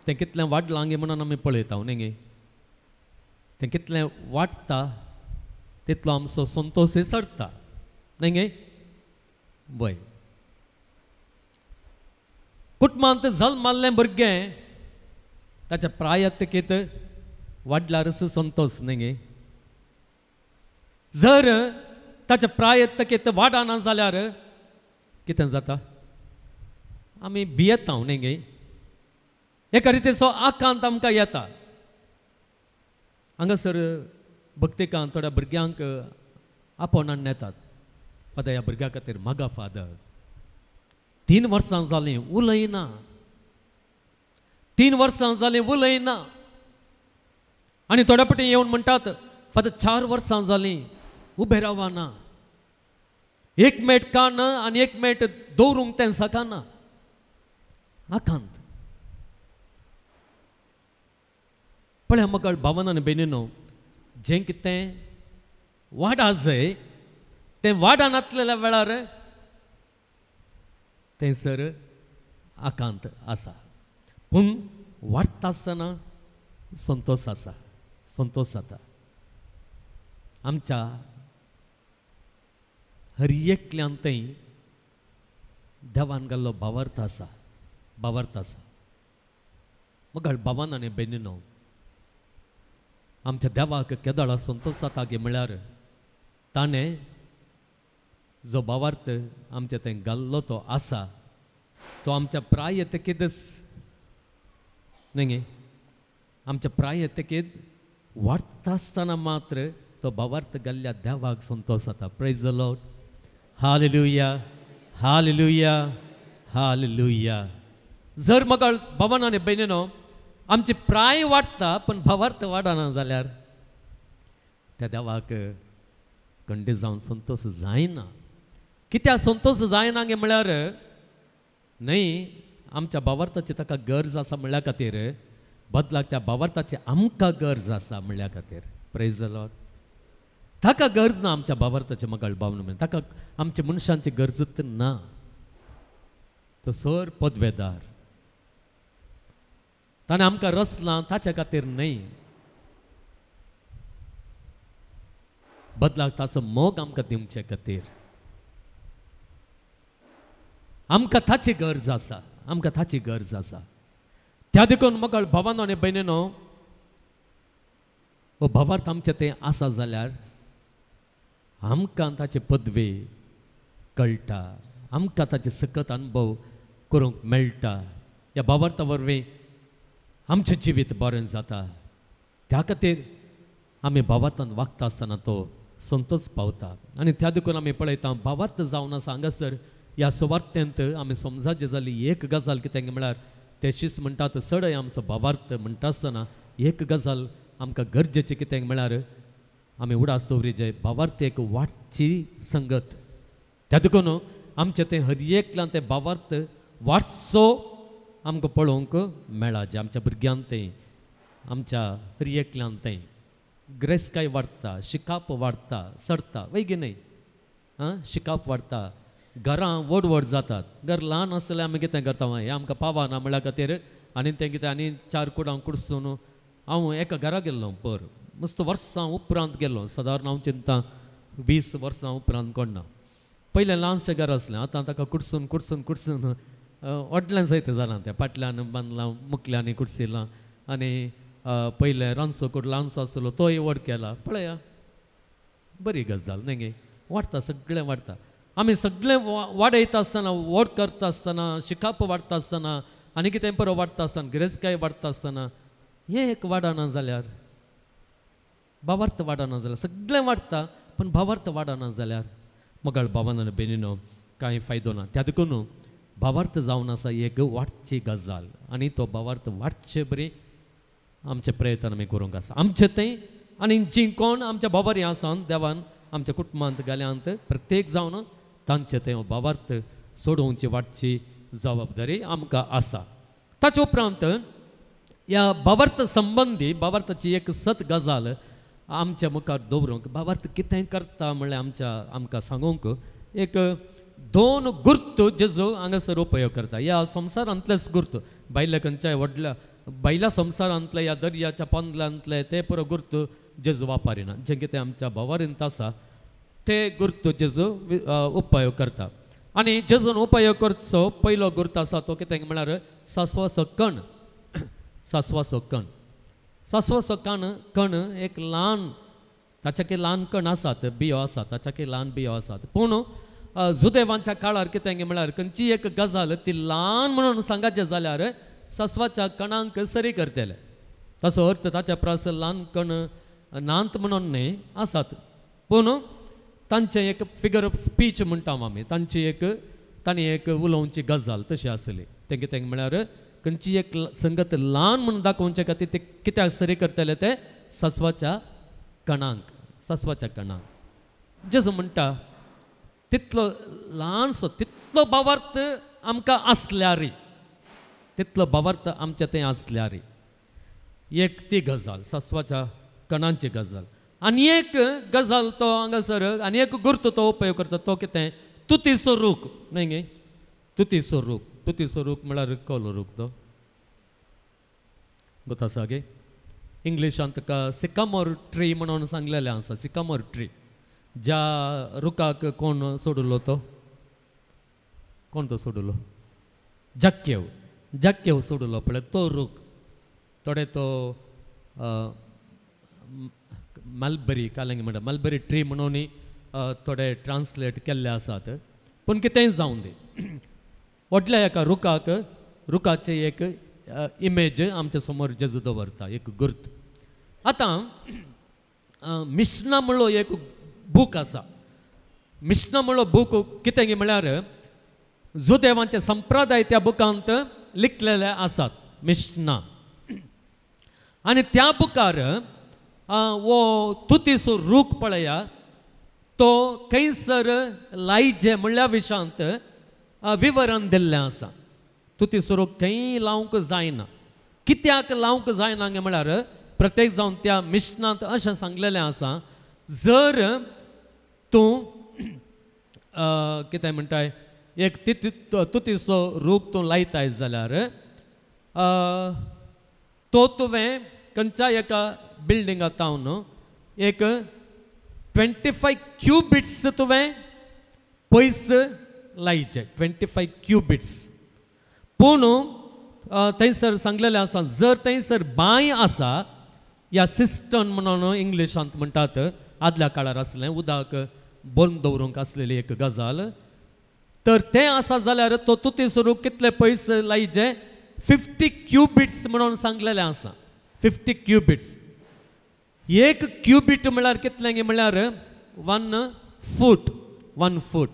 तें कितलें वाडलां गे म्हणून आमी पळयता न्ही गे तें कितलें वाडटा तितलो आमचो संतोशय चडटा न्ही गे वय कुटुंबांत जल्माल्लें भुरगें ताच्या प्रायत्कीत वाडल्यारच संतोश न्ही गे जर ताच्या प्रायत्कीत वाडना जाल्यार कितें जाता आमी भियेता न्ही गे एका रितीचो आकांत आमकां येता हांगासर भक्तिकांत थोड्या भुरग्यांक आपोवणान नेतात फादर ह्या भुरग्या खातीर मागा फादर 3 वर्सां जालीं उलयना 3 वर्सां जालीं उलयना आनी थोड्या फावटी येवन म्हणटात फादर 4 वर्सां जालीं उबे रावना एक मेट काडना आनी एक मेट दवरूंक तें सकाना आकांत पळय मोगाळ भावांनो आनी भयणींनो जें कितें वाडा जाय तें वाडनातलेल्या वेळार थंयसर आकांत आसा पूण वाडटा आसतना संतोश आसा संतोश जाता आमच्या हर एकल्यांतय देवान घाल्लो भावार्थ आसा भावार्थ आसा मोगाळ भावांनो आनी भयणींनो आमच्या देवाक केदळा संतोश जाता गे म्हळ्यार ताणें जो भावार्थ आमच्या थंय घाल्लो तो आसा तो आमच्या प्रायत्कीतच न्ही गे आमच्या प्रायत्कीत वाडटा आसतना मात्र तो भावार्थ घाल्ल्या देवाक संतोश जाता praise the Lord hallelujah hallelujah hallelujah जर मोगाळ भावांनो आनी भयणींनो आमची प्राय वाडटा पण भावार्थ वाडना जाल्यार त्या देवाक खंडी जावन संतोश जायना कित्याक संतोश जायना गे म्हळ्यार न्हय आमच्या भावार्थाची ताका गरज आसा म्हणल्या खातीर बदलाक त्या भावार्थाची आमकां गरज आसा म्हणल्या खातीर प्रेज द लॉर्ड ताका गरज ना आमच्या भावार्थाची मोगाळ भावना ताका आमच्या मनशांची गरजच ना तो सर पदवेदार ताणें आमकां रचलां ताचे खातीर न्हय बदलाक ताचो मोग आमकां दिवचे खातीर आमकां ताची गरज आसा आमकां ताची गरज आसा त्या देखून मोगाळ भावांनो आनी भयणींनो हो भावार्थ आमचे तें आसा जाल्यार आमकां ताचे पदवे कळटा, आमकां ताचे सकत अनुभव करूंक मेळटा. ह्या भावार्था वरवीं आमचें जिवीत बरें जाता. त्या खातीर आमी भावार्थान वागता आसतना तो संतोष पावता. आनी त्या देखून आमी पळयता भावार्थ जावन आसा हांगासर ह्या सुवार्थेंत आमी समजाचे जाली एक गजाल कितें म्हळ्यार तेशीच म्हणटात चडय आमचो भावार्थ म्हणटा आसतना एक गजाल आमकां गरजेची कितें म्हळ्यार आमी उडास दवरिजे भावार्थेक वाडची संगत. त्या देखून आमचें तें हर एकल्यान तें भावार्थ वाडचो आमकां पळोवंक मेळा. जें आमच्या भुरग्यांक तें आमच्या हर एकल्यान तें ग्रेस्काय वाडटा, शिकाप वाडटा, सरता वैगी न्ही. शिकाप वाडटा, घरां व्हड व्हड जातात. घर ल्हान आसल्यार आमी कितें करता हें आमकां पावना म्हणल्या खातीर आनी तें कितें आनी 4 कुडां कुडसून हांव एका घरा गेल्लो पर मस्त वर्सां उपरांत गेल्लो. सादारण हांव चिंता 20 वर्सां उपरांत कोणना. पयलें ल्हानशें घर आसलें, आतां ताका कुडसून कुडसून कुडसून व्हडलें जायत जालां. तें पाटल्यान बांदलां, मुखल्यांनी कुडसिलां आनी पयलें रांदचो कूड ल्हानसो आसलो तोय व्हड केला. पळया बरी गजाल न्ही गे. वाडटा, सगळें वाडटा. आमी सगळें वाडयता आसतना, व्हड करता आसतना, शिकाप वाडटा आसतना आनी कितें बरो वाडटा आसतना, गिरेजकाय वाडटा आसतना हें एक वाडना जाल्यार, भावार्थ वाडना जाल्यार सगळें वाडटा पण भावार्थ वाडना जाल्यार मोगाळ भावान आनी बेनिनो कांय फायदो ना. त्या देखून भावार्थ जावन आसा एक वाडची गजाल आनी तो भावार्थ वाडचे बरी आमचे प्रयत्न आमी करूंक आसा. आमचें तें आनी जीं कोण आमच्या भावारी आसात देवान आमच्या कुटुंबांत गेल्यांत प्रत्येक जावन तांचे तें भावार्थ सोडोवची वाडची जबाबदारी आमकां आसा. ताचे उपरांत ह्या भावार्थ संबंदी भावार्थाची एक सत गजाल आमच्या मुखार दवरूंक भावार्थ कितें करता म्हणल्यार आमकां सांगूंक एक 2 गुर्त जेजो हांगासर उपयोग करता. ह्या संवसारांतलेच गुर्त, भायल्या खंयच्याय व्हडल्या भायल्या संवसारांतले ह्या दर्याच्या पंदलांतले ते पुरो गुर्त जेजू वापरिना. जें कितें आमच्या भावारींत आसा ते गुर्त जेजू उपयोग करता. आनी जेजून उपयोग करचो पयलो गुर्त आसा तो कितें म्हळ्यार सासवाचो कण. सासवाचो कण, सासवाचो कण एक ल्हान, ताच्याकी ल्हान कण आसात, बियो आसात, ताच्याकी ल्हान बियो आसात. पूण जुदेवांच्या काळार कितें म्हळ्यार खंयची एक गजाल ती ल्हान म्हणून सांगाचें जाल्यार सासवाच्या कणांक सरी करतले. ताचो अर्थ ताच्या प्रास ल्हान कण नांत म्हणून न्ही आसात पूण तांचें एक फिगर ऑफ स्पीच म्हणटा आमी, तांणी एक उलोवची गजाल तशी आसली. तें कितें म्हळ्यार खंयची एक संगत ल्हान म्हणून दाखोवचे खातीर ते कित्याक सरी करतले ते सासवाच्या कणांक. सासवाच्या कणांक जेजू म्हणटा तितलो ल्हानसो तितलो भावार्थ आमकां आसल्यार, तितलो भावार्थ आमचें तें आसल्यार एक ती गजाल सासवाच्या कणांची गजाल. आनी एक गजाल तो हांगासर आनी एक गुर्त तो उपयोग करता तो कितें तुतीचो रूख न्ही गे. तुतीचो रूख, तुतीचो रूख म्हळ्यार कसलो रूख तो गोत आसा गे. इंग्लिशांत ताका सिकामोर ट्री म्हणून सांगलेलें आसा. सिकामोर ट्री ज्या रुखाक कोण सोडलो तो, कोण तो सोडलो, जक्केव. जक्केव सोडलो पळय तो रूख. थोडे तो मलबरी कालंगी म्हणटा मलबरी ट्री म्हणून थोडे ट्रान्सलेट केल्ले आसात. पूण कितेंय जावं दी व्हडल्या एका रुखाचे एक इमेज आमच्या समोर जेजू दवरता, एक गुर्त. आतां मिशना म्हणलो एक बूक आसा. मिशना म्हणलो बूक कितें म्हळ्यार जुदेवांचे संप्रदाय त्या बुकांत लिखलेले आसात मिशना. आनी त्या बुकार वो तुतीचो रूख पळया तो खंयसर लायचे म्हणल्या विशयांत विवरण दिल्लें आसा. तुतीचो रूख खंय लावंक जायना. कित्याक लावंक जायना म्हळ्यार प्रत्येक जावन त्या मिशनांत अशें सांगलेलें आसा जर तूं कितें म्हणटाय एक तुतीचो रूख तूं लायताय जाल्यार तो तुवें खंयच्याय एका बिल्डिंगांत तावन एक 25 क्यूबिट्स तुवें पयस लायचे. 25 क्यूबिट्स. पूण थंयसर सांगलेलें आसा जर थंयसर बांय आसा या सिस्टर्न म्हणून इंग्लिशांत म्हणटात, आदल्या काळार आसलें उदक बंद दवरूंक आसलेली एक गजाल तर तें आसा जाल्यार तो तुतीचो रूख कितले पयस लायचे 50 क्युबिट्स म्हणून सांगलेलें आसा 50 क्युबिट्स एक क्युबिट म्हळ्यार कितलें म्हणल्यार 1 फूट 1 फूट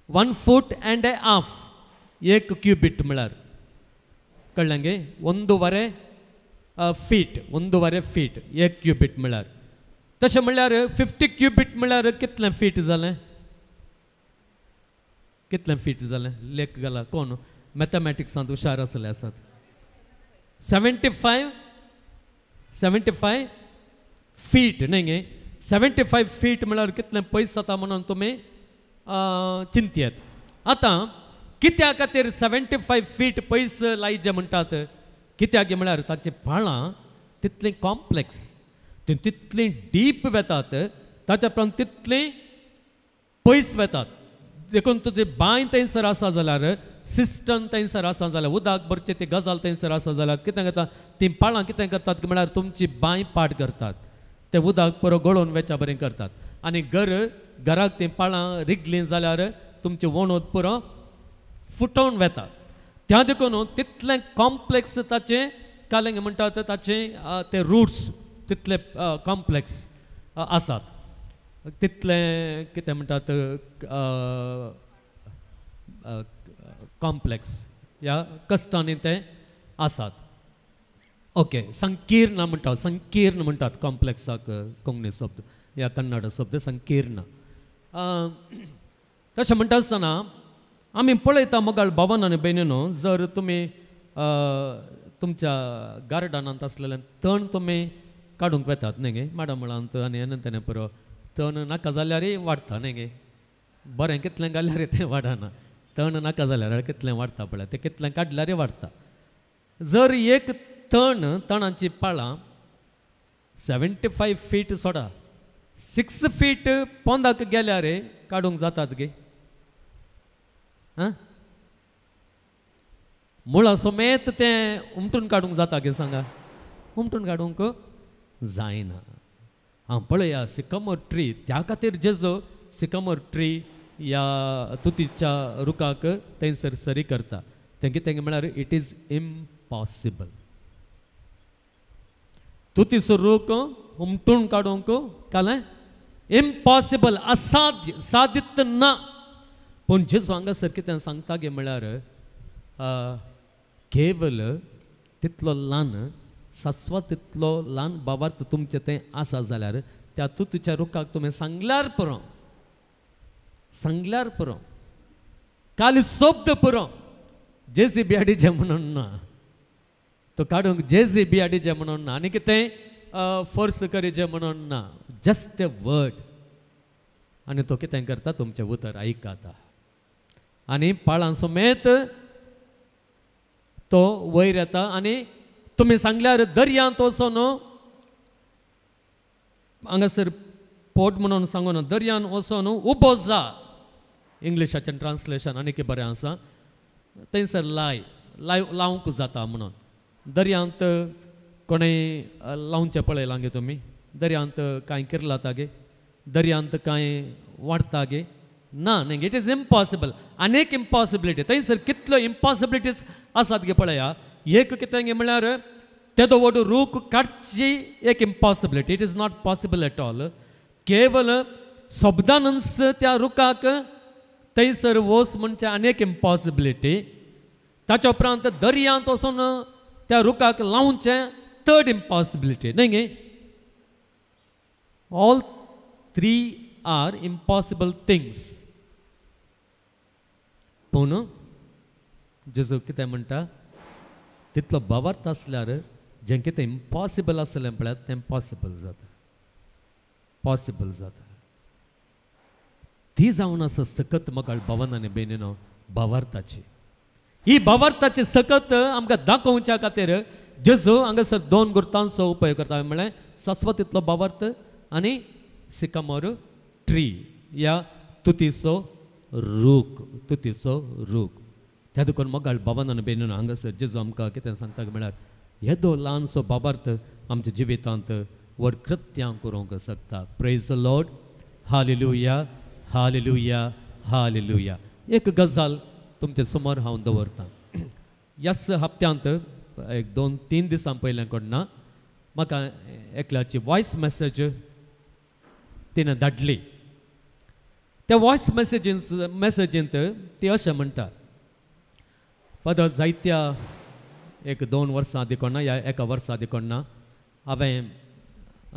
1 फूट एंड ए हाफ एक क्युबिट म्हळ्यार कळ्ळें गे 1.5 फीट 1.5 फीट एक क्युबिट म्हळ्यार तशें म्हळ्यार 50 क्युबिट म्हळ्यार कितलें फीट जालें कितलें फीट जालें लेख घाला कोण मॅथमॅटिक्सांत हुशार आसले आसात 75 फीट न्ही गे 75 फीट म्हळ्यार कितलें पयस जाता म्हणून तुमी चिंतयेत आतां कित्या खातीर 75 फीट पयस लायचे म्हणटात कित्याक म्हळ्यार ताची पाळां तितलीं कॉम्प्लेक्स ती तितलीं डीप वेतात ताच्या प्रमाण तितलीं पयस वेतात देखून तुजी बांय थंयसर आसा जाल्यार सिस्टम थंयसर आसा जाल्यार उदक भरचें ती गजाल थंयसर आसा जाल्यार कितें करता ती पाळां कितें करतात की म्हळ्यार तुमची बांय पाड करतात ते उदक पुरो गळोवन वेच्या बरें करतात आनी घराक ती पाळां रिगलीं जाल्यार तुमचें वणोद पुरो फुटोवन वेता त्या देखून तितलें कॉम्प्लेक्स ताचें कालें म्हणटात ताचें ते रुट्स तितले कॉम्प्लेक्स आसात तितलें कितें म्हणटात कॉम्प्लेक्स ह्या कश्टांनी ते आसात ओके संकीर्ण म्हणटात कॉम्प्लेक्साक कोंकणी शब्द ह्या कन्नड शब्द संकीर्ण तशें म्हणटा आसतना आमी पळयता मोगाळ भावान आनी भयणीनो जर तुमी तुमच्या गार्डनांत आसलेलें तण तुमी काडूंक वेतात न्ही गे माडामुळांत आनी हें तेणें पुरो तण नाका जाल्यारय वाडटा न्ही गे बरें कितलें घाल्यार तें वाडना तण नाका जाल्यार कितलें वाडटा पळय तें कितलें काडल्यारय वाडटा जर एक तणाची पाळां 75 फीट सोडा 6 फीट पोंदाक गेल्यार काडूंक जातात गे आं मुळां समेत तें उमटून काडूंक जाता गे सांगा उमटून काडूंक जायना हांव पळया सिकमोर ट्री त्या खातीर जेजो सिकमोर ट्री ह्या तुतीच्या रुखाक थंयसर सरी करता तें कितें म्हळ्यार इट इज इम्पॉसिबल तुतीचो रूख उमटून काडूंक कालें इम्पॉसिबल असाध्य सादित ना पूण जेजो हांगासर कितें सांगता गे म्हळ्यार केवल तितलो ल्हान सासवा तितलो ल्हान भावार्थ तुमचें तें आसा जाल्यार त्या तुतीच्या रुखाक तुमी सांगल्यार पुरो काली शब्द पुरो JCB हाडिचें म्हणून ना तो काडूंक JCB हाडिचें म्हणून ना आनी कितें फोर्स करीचें म्हणून ना जस्ट ए वर्ड आनी तो कितें करता तुमचें उतर आयकता आनी पाळां समेत तो वयर येता आनी तुमी सांगल्यार दर्यांत वचून हांगासर पोट म्हणून सांगून दर्यान वचून उबो जा इंग्लिशाचें ट्रान्सलेशन आनी कितें बरें आसा थंयसर लावंक जाता म्हणून दर्यांत कोणें लावचें पळयलां गे तुमी दर्यांत कांय किरलाता गे दर्यांत कांय वाडटा गे ना न्ही इट इज इम्पॉसिबल आनीक इम्पॉसिबिलिटी थंयसर कितल्यो इम्पॉसिबिलिटीज आसात गे पळया एक कितें गे म्हळ्यार तेदो व्हड रूख काडची एक impossibility it is not possible at all केवल शब्दानच त्या रुखाक थंयसर वच म्हणजे आनीक इम्पॉसिबिलिटी ताच्या उपरांत दर्यांत वचून त्या रुखाक लावचें थर्ड इम्पॉसिबिलिटी न्ही गे ऑल 3 आर इम्पॉसिबल थिंग्स पूण जेजू कितें म्हणटा तितलो भावार्थ आसल्यार जें कितें इम्पॉसिबल आसलें पळय तें पॉसिबल जाता ती जावन आसा सकत मोगाळ भावन आनी भयणीनो भावार्थाची ही भावार्थाची सकत आमकां दाखोवच्या खातीर जेजू हांगासर 2 गुर्तांचो उपयोग करता म्हळ्यार सस्व तितलो भावार्थ आनी सिकमोर ट्री या तुतीचो रूख त्या देखून मोगाळ भावन आनी भयणीनो हांगासर जेजू आमकां कितें सांगता म्हळ्यार येदो ल्हानसो भावार्थ आमच्या जिवितांत व्हड कृत्यां करूंक शकता praise the Lord hallelujah hallelujah hallelujah. एक गजाल तुमच्या समोर हांव दवरतां. ह्याच हप्त्यांत एक 2-3 दिसां पयलें कडना म्हाका एकल्याची वॉयस मेसेज तिणें धाडली. त्या वॉयस मेसेजींत ती अशें म्हणटा, फादर जायत्या 1-2 वर्सां आदी कोणा या 1 वर्सा आदी कोणना हांवें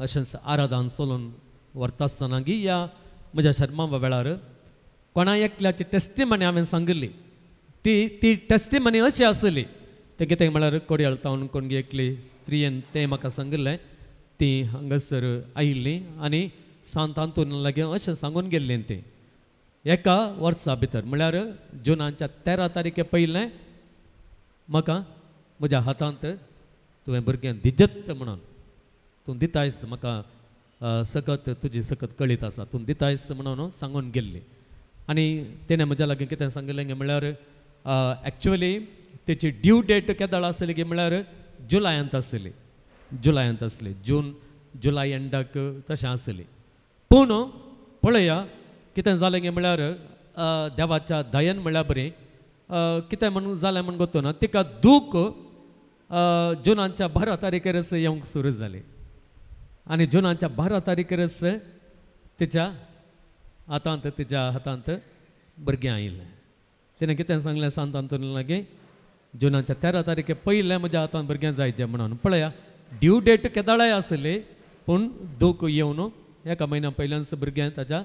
अशेंच आराधन चलोवन व्हरता आसतना या म्हज्या शर्मा वेळार कोणा एकल्याची टेस्टिमनी हांवें सांगिल्ली. ती टेस्टिमनी अशी आसली, ते कितें म्हळ्यार कोडयाळ तावन कोणगी एकली स्त्रीयेन तें म्हाका सांगिल्लें. ती हांगासर आयिल्ली आनी सांतांतून लागीं अशें सांगून गेल्लीं. ती 1 वर्सा भितर म्हळ्यार जुनाच्या 13 तारीखे पयलें म्हाका म्हज्या हातांत तुवें भुरग्यां दिजत म्हणून तूं दितायस, म्हाका सकत तुजी सकत कळीत आसा, तूं दितायस म्हणून सांगून गेल्ली. आनी तेणें म्हज्या लागीं कितें सांगिल्लें म्हळ्यार एक्चुअली तेची ड्यू डेट केदळ आसली गे म्हळ्यार जुलायांत आसली. जुलाय एंडाक तशें आसली. पूण पळया कितें जालें गे म्हळ्यार देवाच्या दयेन म्हळ्यार बरें कितें म्हणून जालें म्हण गोतो ना, तिका दूख जुनाच्या 12 तारखेरच येवंक सुरू जाली. आनी जुनाच्या 12 तारखेरच तिच्या हातांत भुरगें आयिल्लें. तिणें कितें सांगलें सांतांतून लागीं जुनाच्या 13 तारखे पयलें म्हज्या हातांत भुरगें जायचें म्हणून. पळया ड्यू डेट केदाळाय आसली पूण दूख येवन 1 म्हयन्या पयल्यानच भुरगें ताच्या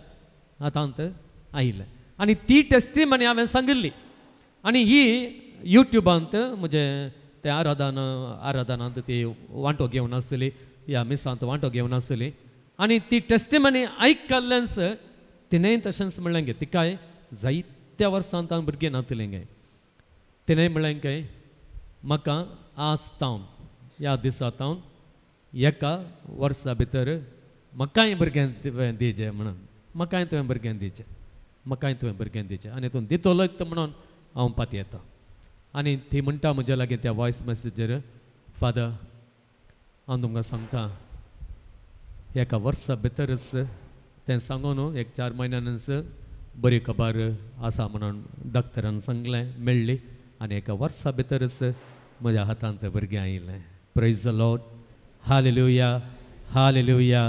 हातांत आयिल्लें. आनी ती टेस्टिमनी हांवें सांगिल्ली. आनी ही यूट्यूबांत म्हजे ते आराधनांत ती वांटो घेवन आसली, ह्या मिसांत वांटो घेवन आसली. आनी ती टेस्टिमनी आयकल्ल्यानच तिणेंय तशेंच म्हणलें गे, तिकाय जायत्या वर्सांत भुरगीं नातलीं गे. तिणेंय म्हणलें गे म्हाका आज तावन ह्या दिसा तावन 1 वर्सा भितर म्हाकाय भुरगें दिजें म्हणून, म्हाकाय तुवें भुरगें दिचें आनी तूं दितलोच म्हणून हांव पात येता. आनी ती म्हणटा म्हज्या लागीं त्या वॉयस मेसेजीर, फादर हांव तुमकां सांगता 1 वर्सा भितरच तें सांगून 1-4 म्हयन्यानच बरी खबर आसा म्हणून डॉक्टरान सांगलें, मेळ्ळी. आनी 1 वर्सा भितरच म्हज्या हातांत भुरगें आयिल्लें. Praise the Lord. Hallelujah hallelujah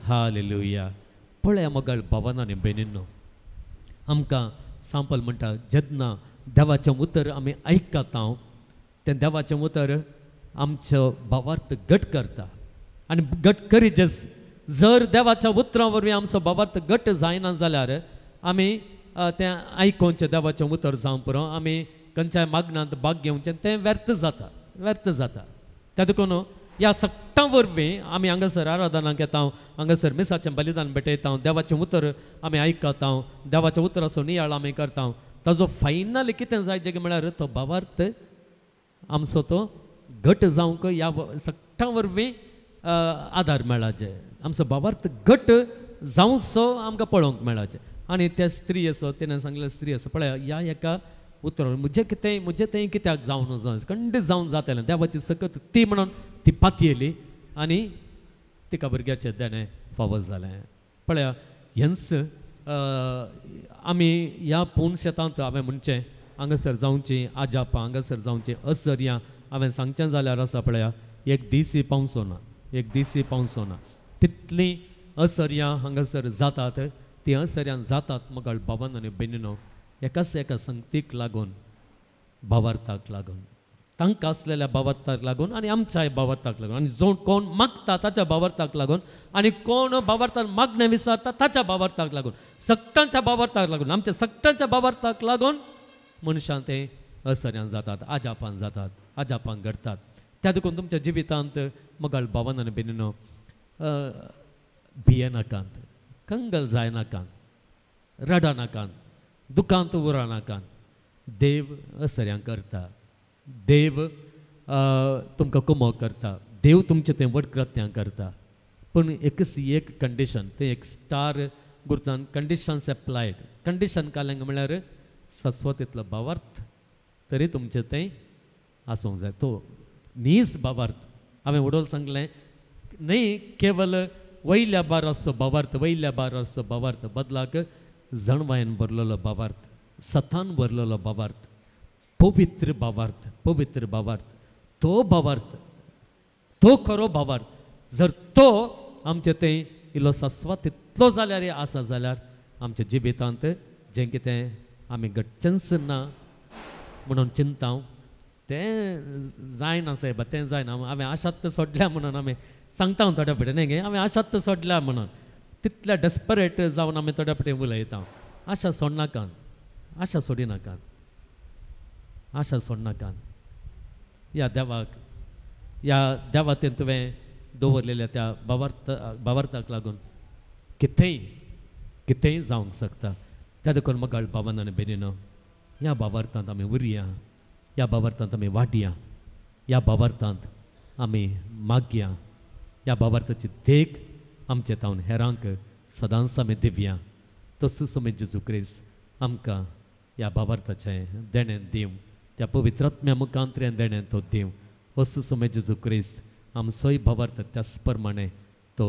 hallelujah. पळया मोगाळ भावांनी बेनीनो, आमकां सांपल म्हणटा जेन्ना देवाचें उतर आमी आयकता तें देवाचें उतर आमचो भावार्थ घट करता. आनी घट करीत जर देवाच्या उतरां वरवीं आमचो भावार्थ घट जायना जाल्यार आमी तें आयकोवचें देवाचें उतर जावं पुरो आमी खंयच्याय मागणांत भाग घेवचें तें व्यर्थ जाता. त्या देखून ह्या सगळ्या वरवीं आमी हांगासर आराधनाक येता, हांगासर मिसाचें बलिदान भेटयता, देवाचें उतर आमी आयकता, देवाच्या उतराचो नियाळ आमी करता. ताजो फायनल कितें जायचें म्हळ्यार तो भावार्थ आमचो तो घट जावंक ह्या सगळ्या वरवीं आदार मेळाचे. आमचो भावार्थ घट जावंसो आमकां पळोवंक मेळाचें. आनी त्या स्त्री असो तिणें सांगलें, स्त्री असो पळय ह्या एका उतरार म्हजें तें कित्याक जावं नजो खंडीत जावन जातलें. देवाची सकत ती म्हणून ती पातयेली आनी तिका भुरग्याचें देणें फावो जालें. पळया हेंच आमी ह्या पूण शेतांत हांवें म्हणचें हांगासर जावचीं आजापां हांगासर जावचीं असर्यां हांवें सांगचें जाल्यार आसा पळया 1 दीस पावसो ना. तितलीं असर्यां हांगासर जातात. ती असर्यां जातात मोगाळ बाबान आनी बेनीनो एका संगतीक लागून, भावार्थाक लागून, तांकां आसलेल्या भावार्थाक लागून आनी आमच्याय भावार्थाक लागून. आनी जो कोण मागता ताच्या भावार्थाक लागून आनी कोण भावार्थाक मागणें विचारता ताच्या भावार्थाक लागून, सगळ्यांच्या भावार्थाक लागून, आमच्या सगळ्यांच्या भावार्थाक लागून मनशां ते असर्यां जातात, आजापान जातात, आजापांक घडतात. त्या देखून तुमच्या जिवितांत मोगाळ भावान आनी बेनीनो भियेनाकांत, कंगल जायनाकांत, रडनाकांत, दुखांत उरनाकांत. देव असर्यां करता, देव तुमकां कुमो करता, देव तुमचें तें वडकृत्यां करता. पूण एक कंडिशन, तें एक स्टार गुरजान कंडिशन्स एप्लायड. कंडिशन कालें म्हळ्यार सस्वतीतलो भावार्थ तरी तुमचें तें आसूंक जाय. तो नीज भावार्थ हांवें उडोवन सांगलें न्ही केवल वयल्या बाराचो भावार्थ वयल्या बाराचो भावार्थ बदलाक जणवायन बरलेलो भावार्थ सतान बरलेलो भावार्थ पवित्र भावार्थ तो भावार्थ तो खरो भावार्थ जर तो आमचे ते इल्लो सस्वा तितलो जाल्यार आसा जाल्यार आमच्या जिवितांत जें कितें आमी घडचेंच ना म्हणून चिंता तें जायना साहेब तें जायना हांवें आशात सोडल्या म्हणून आमी सांगता थोड्या फटें न्ही गे हांवें आशात सोडल्या म्हणून तितल्या डेस्परेट जावन आमी थोड्या फटें उलयता आशा सोडनाकात आशा सोडनाकात या देवातेन तुवें दवरलेल्या त्या भावार्थाक लागून कितेंय जावंक शकता त्या देखून मगाळ भावान आनी बेनिनो ह्या भावार्थांत आमी उरया ह्या भावार्थांत आमी वाडया ह्या भावार्थांत आमी मागया ह्या भावार्थाची देख आमचे तावन हेरांक सदांच आमी दिवया तसो समय जेजू क्रिस्त आमकां ह्या भावार्थाचें देणें दिवं त्या पवित्रात्म्या मुखांतल्यान देणें तो दिवं असो समय जेजू क्रिस्त आमचोय भावार्थ त्याच प्रमाणे तो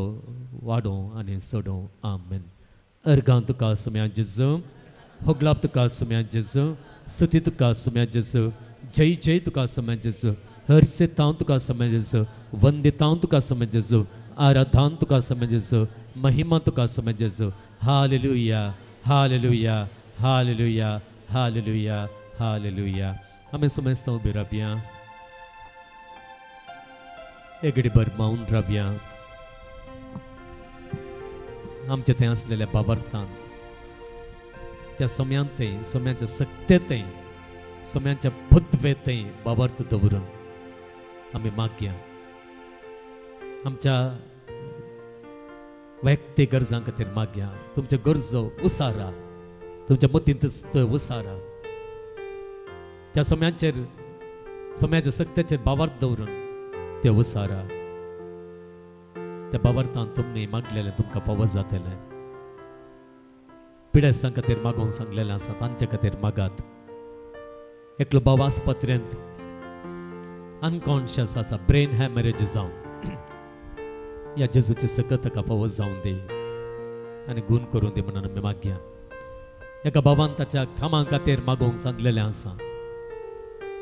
वाडोवं आनी सोडोवं आमेन अर्गां तुका सुम्या जेजू होगलाप तुका सुम्या जेजू स्तुती तुका सुम्या जेजू जय जय तुका सुम्या जेजू हर्षितां तुका सुम्या जेजू वंदितां तुका सुम्या जेजू आराधां तुका सुम्या जेजू महिमा तुका सुम्या जेजू हालेलुया हालेलुया हालेलुया हालेलुया हालेलुया आमी सुमेस्तां उबी रावया एक घडीभर मावून रावया आमचे थंय आसलेल्या भावार्थान त्या सोम्यांतय सोम्याच्या सक्तेतय सोम्याच्या बुद्धवेतय भावार्थ दवरून आमी मागया आमच्या वैयक्तीक गरजां खातीर मागया तुमच्या गरजो उसारा तुमच्या मतींत उसारा त्या सोम्याच्या सक्त्याचेर भावार्थ दवरून ते उसारा त्या भावार्थान तुमने मागलेलें तुमकां फावो जातलें पिडेस्तां खातीर मागोवंक सांगलेलें आसा तांचे खातीर मागात एकलो भाव आस्पत्रेंत अनकॉन्शियस आसा ब्रेन हॅमरेज जावन ह्या जेजूचे सकत ताका फावो जावं दी आनी गूण करूं दी म्हणून आमी मागया एका भावान ताच्या कामां खातीर मागोवंक सांगलेलें आसा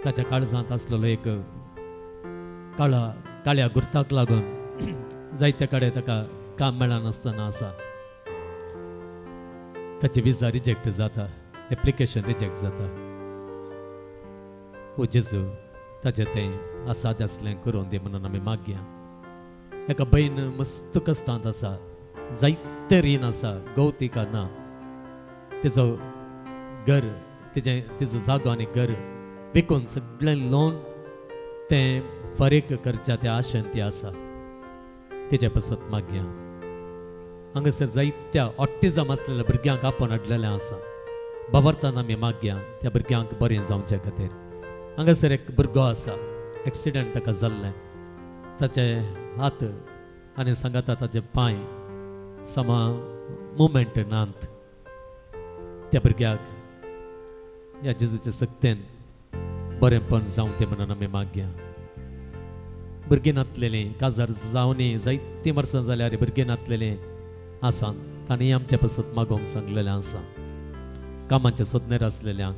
ताच्या काळजांत आसलेलो एक काळ्या गुर्ताक लागून जायते कडेन ताका काम मेळनासतना आसा ताची विजा रिजेक्ट जाता एप्लिकेशन रिजेक्ट जाता ओ जेजू ताचे तें आसाद असलें करून दी म्हणून आमी मागया एका बहीण मस्त कश्टांत आसा जायते रीण आसा गवतिका ना तिजो घर तिजो जागो आनी घर विकून सगळें लोन तें फारीक करच्या त्या आशेन ती आसा तेजे पासत मागया हांगासर जायत्या ऑटिझम आसलेल्या भुरग्यांक आपोवन हाडलेलें आसा भावार्थान आमी मागया त्या भुरग्यांक बरें जावचे खातीर हांगासर एक भुरगो आसा एक्सिडेंट ताका जाल्लें ताचे हात आनी सांगाता ताचे पांय समा मुवमेंट नात त्या भुरग्याक ह्या जेजूचे सक्तेन बरेंपण जावं ते म्हणून आमी मागया भुरगीं नातलेलीं काजार जावनी जायतीं वर्सां जाल्यार भुरगीं नातलेलीं आसा तांणी आमच्या पासत मागोवंक सांगलेलें आसा कामाच्या सोदनेर आसलेल्यांक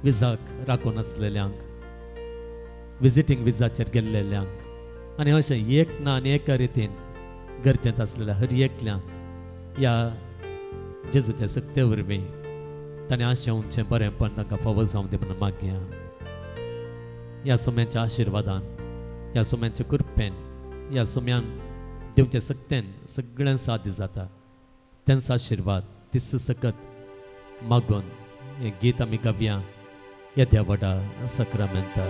विजाक राखून आसलेल्यांक विजिटींग विजाचेर गेल्लेल्यांक आनी अशें एक ना आनी एका रितीन गरजेंत आसलेल्या हर एकल्यांक ह्या जेजूच्या सक्ते वरवीं ताणें आशेवचें बरेंपण तांकां फावो जावं दी म्हणून मागया ह्या सोम्याच्या आशिर्वादान ह्या सोम्याच्या कृपेन ह्या सोम्यान देवच्या सक्तेन सगळें साध्य जाता त्यांचा आशिर्वाद दिस सकत मागून हें गीत आमी गावया येद्या व्हडा सक्रामेंता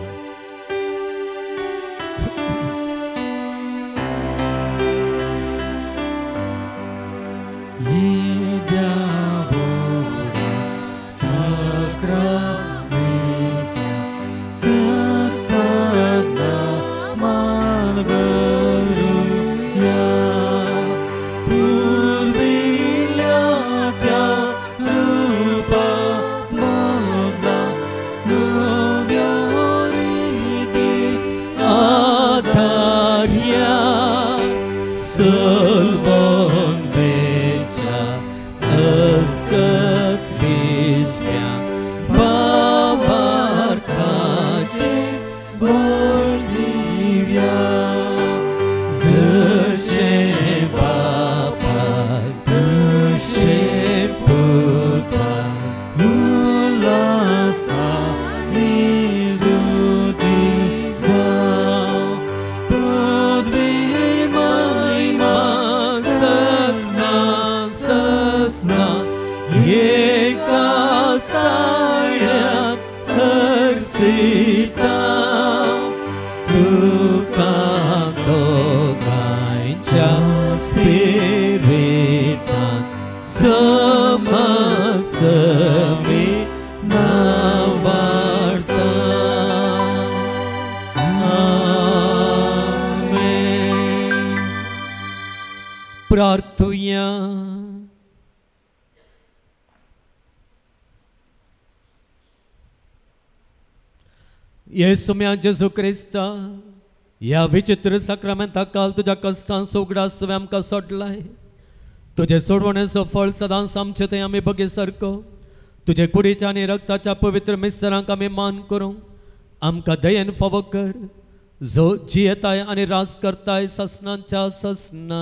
sita tukang dogain cha spiritan semasemi navarta. Amen. प्रार्थुया. येसुम्या जेजू क्रिस्ता या विचित्र साक्रामेंता काल तुझ्या कष्टां सोगडा सवे आमकां सोडलाय. तुझे सोडवण्याचो फळ सदांच आमचे थंय आमी बगे सारको तुझे कुडीच्या आनी रक्ताच्या पवित्र मिस्त्रांक आमी मान करूं आमकां दयेन फावो कर जो जियेताय आनी रास करताय ससनांच्या ससना.